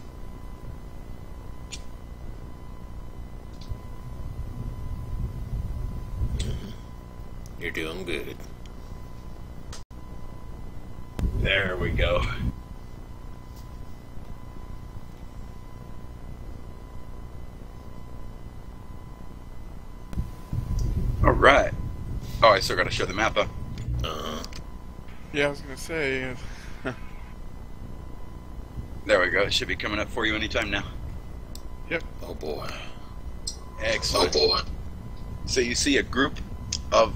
You're doing good. There we go. Alright. Oh, I still gotta show the map, huh? Yeah, I was gonna say. There we go. It should be coming up for you anytime now. Yep. Oh boy. Excellent. So you see a group of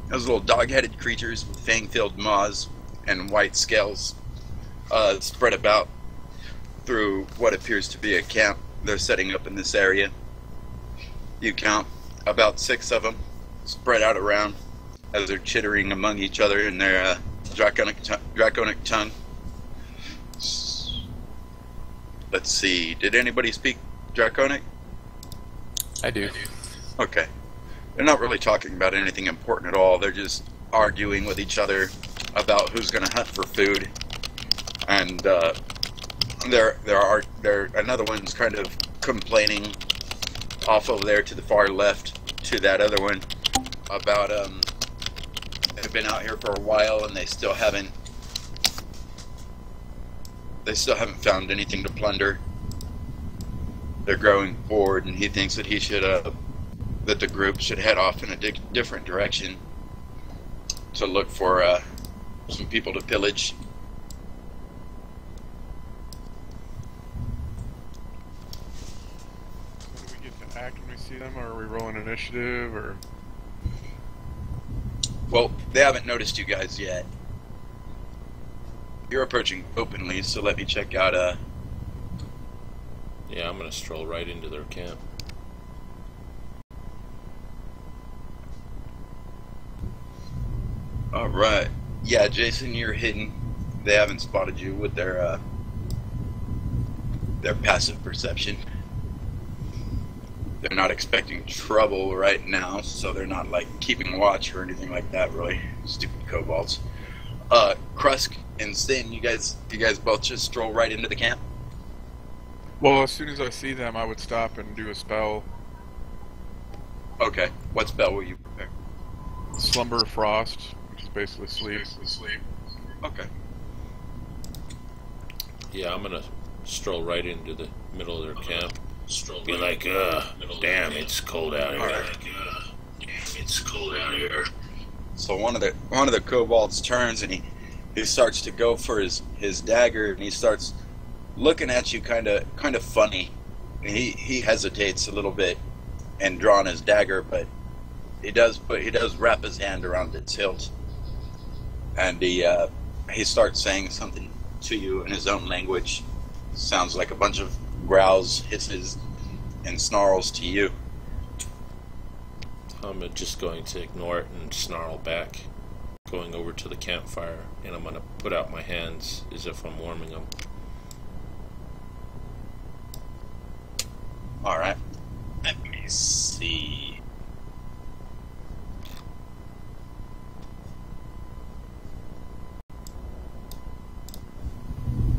those little dog-headed creatures with fang-filled maws and white scales spread about through what appears to be a camp they're setting up in this area. You count about 6 of them spread out around as they're chittering among each other in their draconic tongue. Let's see, did anybody speak Draconic? I do. Okay. They're not really talking about anything important at all. They're just arguing with each other about who's going to hunt for food. And another one's kind of complaining off over there to the far left to that other one about they've been out here for a while and they still haven't found anything to plunder. They're growing bored, and he thinks that he should that the group should head off in a different direction to look for some people to pillage. So do we get to them, or are we rolling initiative, or? Well, they haven't noticed you guys yet. You're approaching openly, so let me check out, Yeah, I'm gonna stroll right into their camp. Alright. Yeah, Jason, you're hidden. They haven't spotted you with their passive perception. They're not expecting trouble right now, so they're not, like, keeping watch or anything like that, really. Stupid kobolds. Krusk and Sin, you guys both just stroll right into the camp? Well, as soon as I see them, I would stop and do a spell. Okay. What spell will you prepare? Slumber Frost, which is basically sleep. Okay. Yeah, I'm gonna stroll right into the middle of their camp. Be like, damn, it's cold out here. It's cold out here. So one of the kobolds turns and he starts to go for his dagger, and he starts looking at you kind of funny. And he hesitates a little bit and drawing his dagger, but he does wrap his hand around its hilt, and he starts saying something to you in his own language. Sounds like a bunch of growls, hisses, and snarls to you. I'm just going to ignore it and snarl back, going over to the campfire, and I'm gonna put out my hands as if I'm warming them. Alright. Let me see.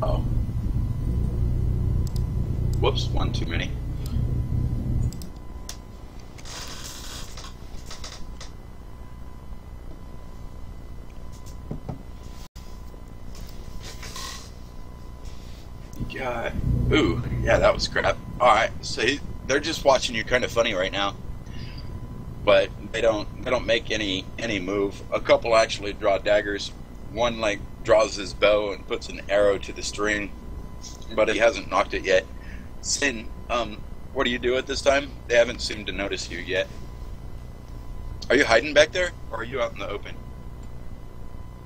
Oh. Whoops, one too many. God. Ooh, yeah, that was crap. Alright, so they're just watching you kind of funny right now. But they don't make any move. A couple actually draw daggers. One like draws his bow and puts an arrow to the string, but he hasn't knocked it yet. Sin, what do you do at this time? They haven't seemed to notice you yet. Are you hiding back there, or are you out in the open?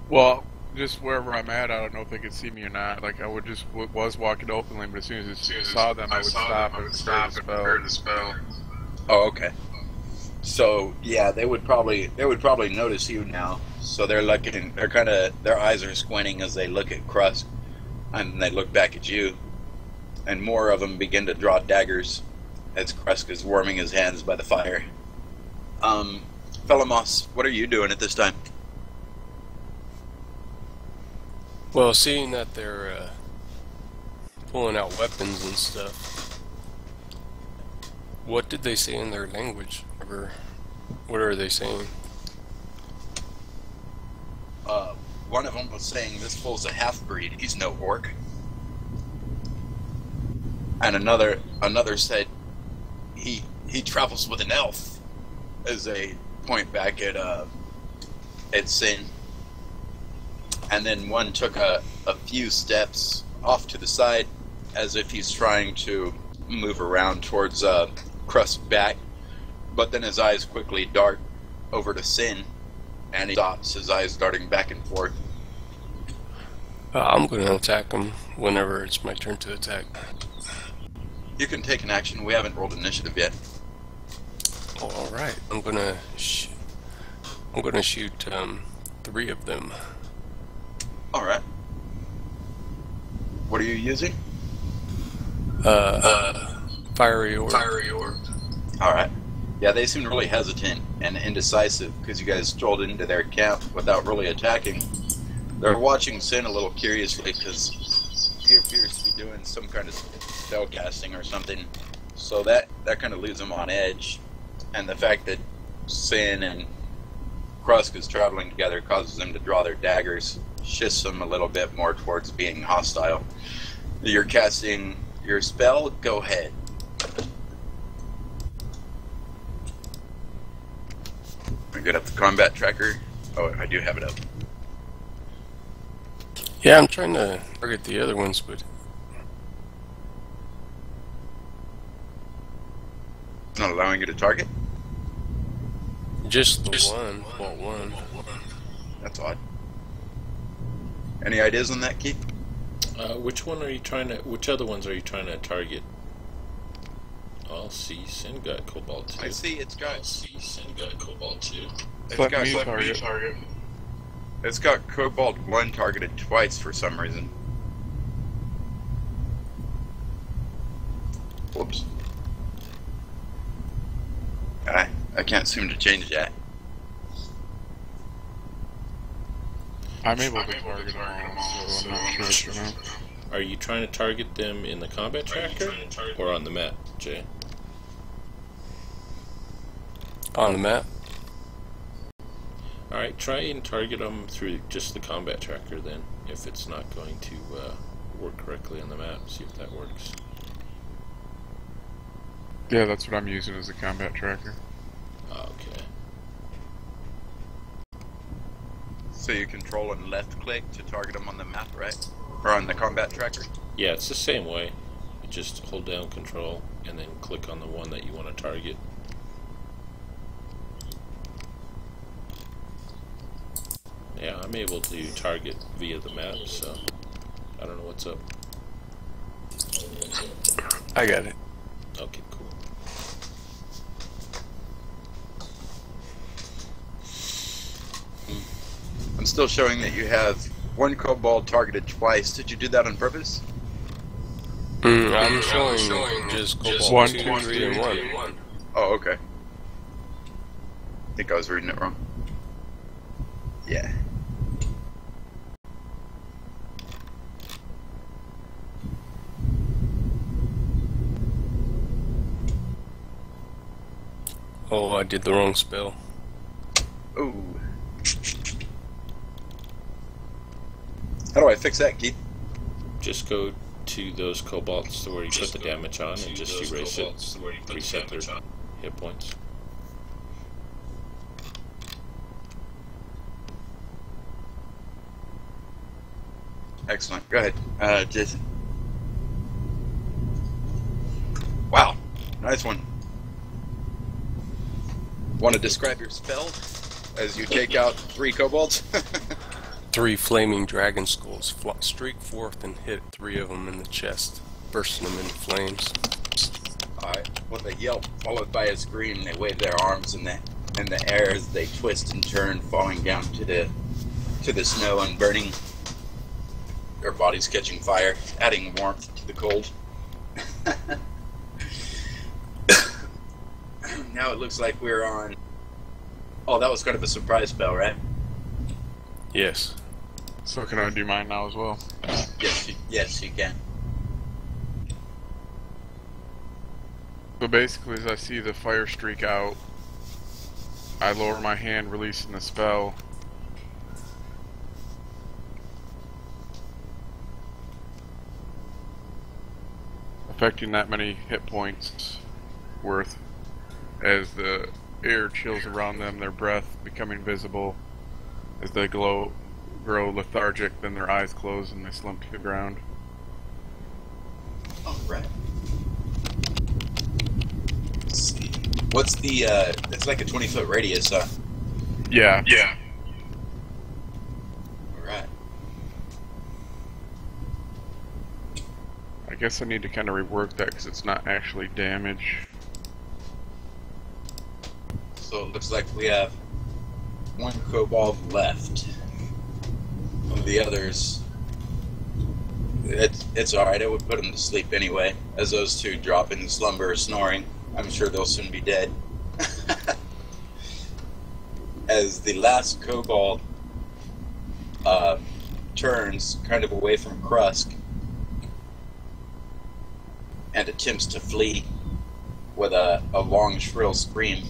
Well, just wherever I'm at, I don't know if they could see me or not. Like, I would just was walking openly, but as soon as I saw them, I would stop and prepare the spell. Oh, okay. So yeah, they would probably notice you now. So they're looking. Their eyes are squinting as they look at Krusk, and they look back at you. And more of them begin to draw daggers as Krusk is warming his hands by the fire. Felamos, what are you doing at this time? Well, seeing that they're pulling out weapons and stuff, what did they say in their language? Or what are they saying? One of them was saying this fool's a half-breed, he's no orc. And another said he travels with an elf, as they point back at Sin. And then one took a few steps off to the side as if he's trying to move around towards Krusk's back, but then his eyes quickly dart over to Sin, and he stops, his eyes darting back and forth. I'm going to attack him whenever it's my turn to attack. You can take an action. We haven't rolled initiative yet. All right, I'm going to shoot 3 of them. All right. What are you using? Fiery orb. All right. Yeah, they seem really hesitant and indecisive because you guys strolled into their camp without really attacking. They're watching Sin a little curiously because he appears to be doing some kind of spell casting or something. So that kind of leaves them on edge. And the fact that Sin and Krusk is traveling together causes them to draw their daggers, shifts them a little bit more towards being hostile. You're casting your spell, go ahead. I get up the combat tracker. Oh, I do have it up. Yeah, I'm trying to target the other ones, but It's not allowing you to target? Just the one. Well, one. That's odd. Any ideas on that, Keith? Which other ones are you trying to target? I'll see. Sin got Cobalt 2. I see it's got... Sin got Cobalt 2. Let me target. It's got Cobalt 1 targeted twice for some reason. Whoops. I can't seem to change that. I'm able to target them all, so I'm not sure, you know. Are you trying to target them in the combat tracker or on the map, Jay? On the map? Alright, try and target them through just the combat tracker then, if it's not going to work correctly on the map. See if that works. Yeah, that's what I'm using as a combat tracker. Okay. So you control and left click to target them on the map, right? Or on the combat tracker? Yeah, it's the same way. You just hold down control and then click on the one that you want to target. Yeah, I'm able to target via the map, so I don't know what's up. I got it. Okay, cool. I'm still showing that you have one Cobalt targeted twice. Did you do that on purpose? I'm showing just Cobalt 1, 2, 2, 3, and 1. Oh, okay. I think I was reading it wrong. Yeah. Oh, I did the wrong spell. Ooh. How do I fix that, Keith? Just go to those Cobalts to where you put the damage on and just erase it. Reset their hit points. Excellent. Go ahead, Jason. Wow. Nice one. Want to describe your spell as you take out 3 kobolds? 3 flaming dragon skulls streak forth and hit 3 of them in the chest, bursting them into flames. Alright, with a yelp followed by a scream, they wave their arms in the air as they twist and turn, falling down to the snow and burning. Their bodies catching fire, adding warmth to the cold. Now it looks like we're on... Oh, that was kind of a surprise spell, right? Yes. So can I do mine now as well? Yes, you can. So basically, as I see the fire streak out, I lower my hand, releasing the spell. Affecting that many hit points worth. As the air chills around them, their breath becoming visible. As they grow lethargic, then their eyes close and they slump to the ground. All right. Let's see. What's the? It's like a 20-foot radius, huh? Yeah. Yeah. All right. I guess I need to kind of rework that because it's not actually damage. So it looks like we have 1 kobold left. Of the others, it's alright, I would put them to sleep anyway. As those 2 drop into slumber or snoring, I'm sure they'll soon be dead. As the last kobold turns kind of away from Krusk and attempts to flee with a long, shrill scream.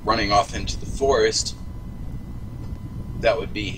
Running off into the forest, that would be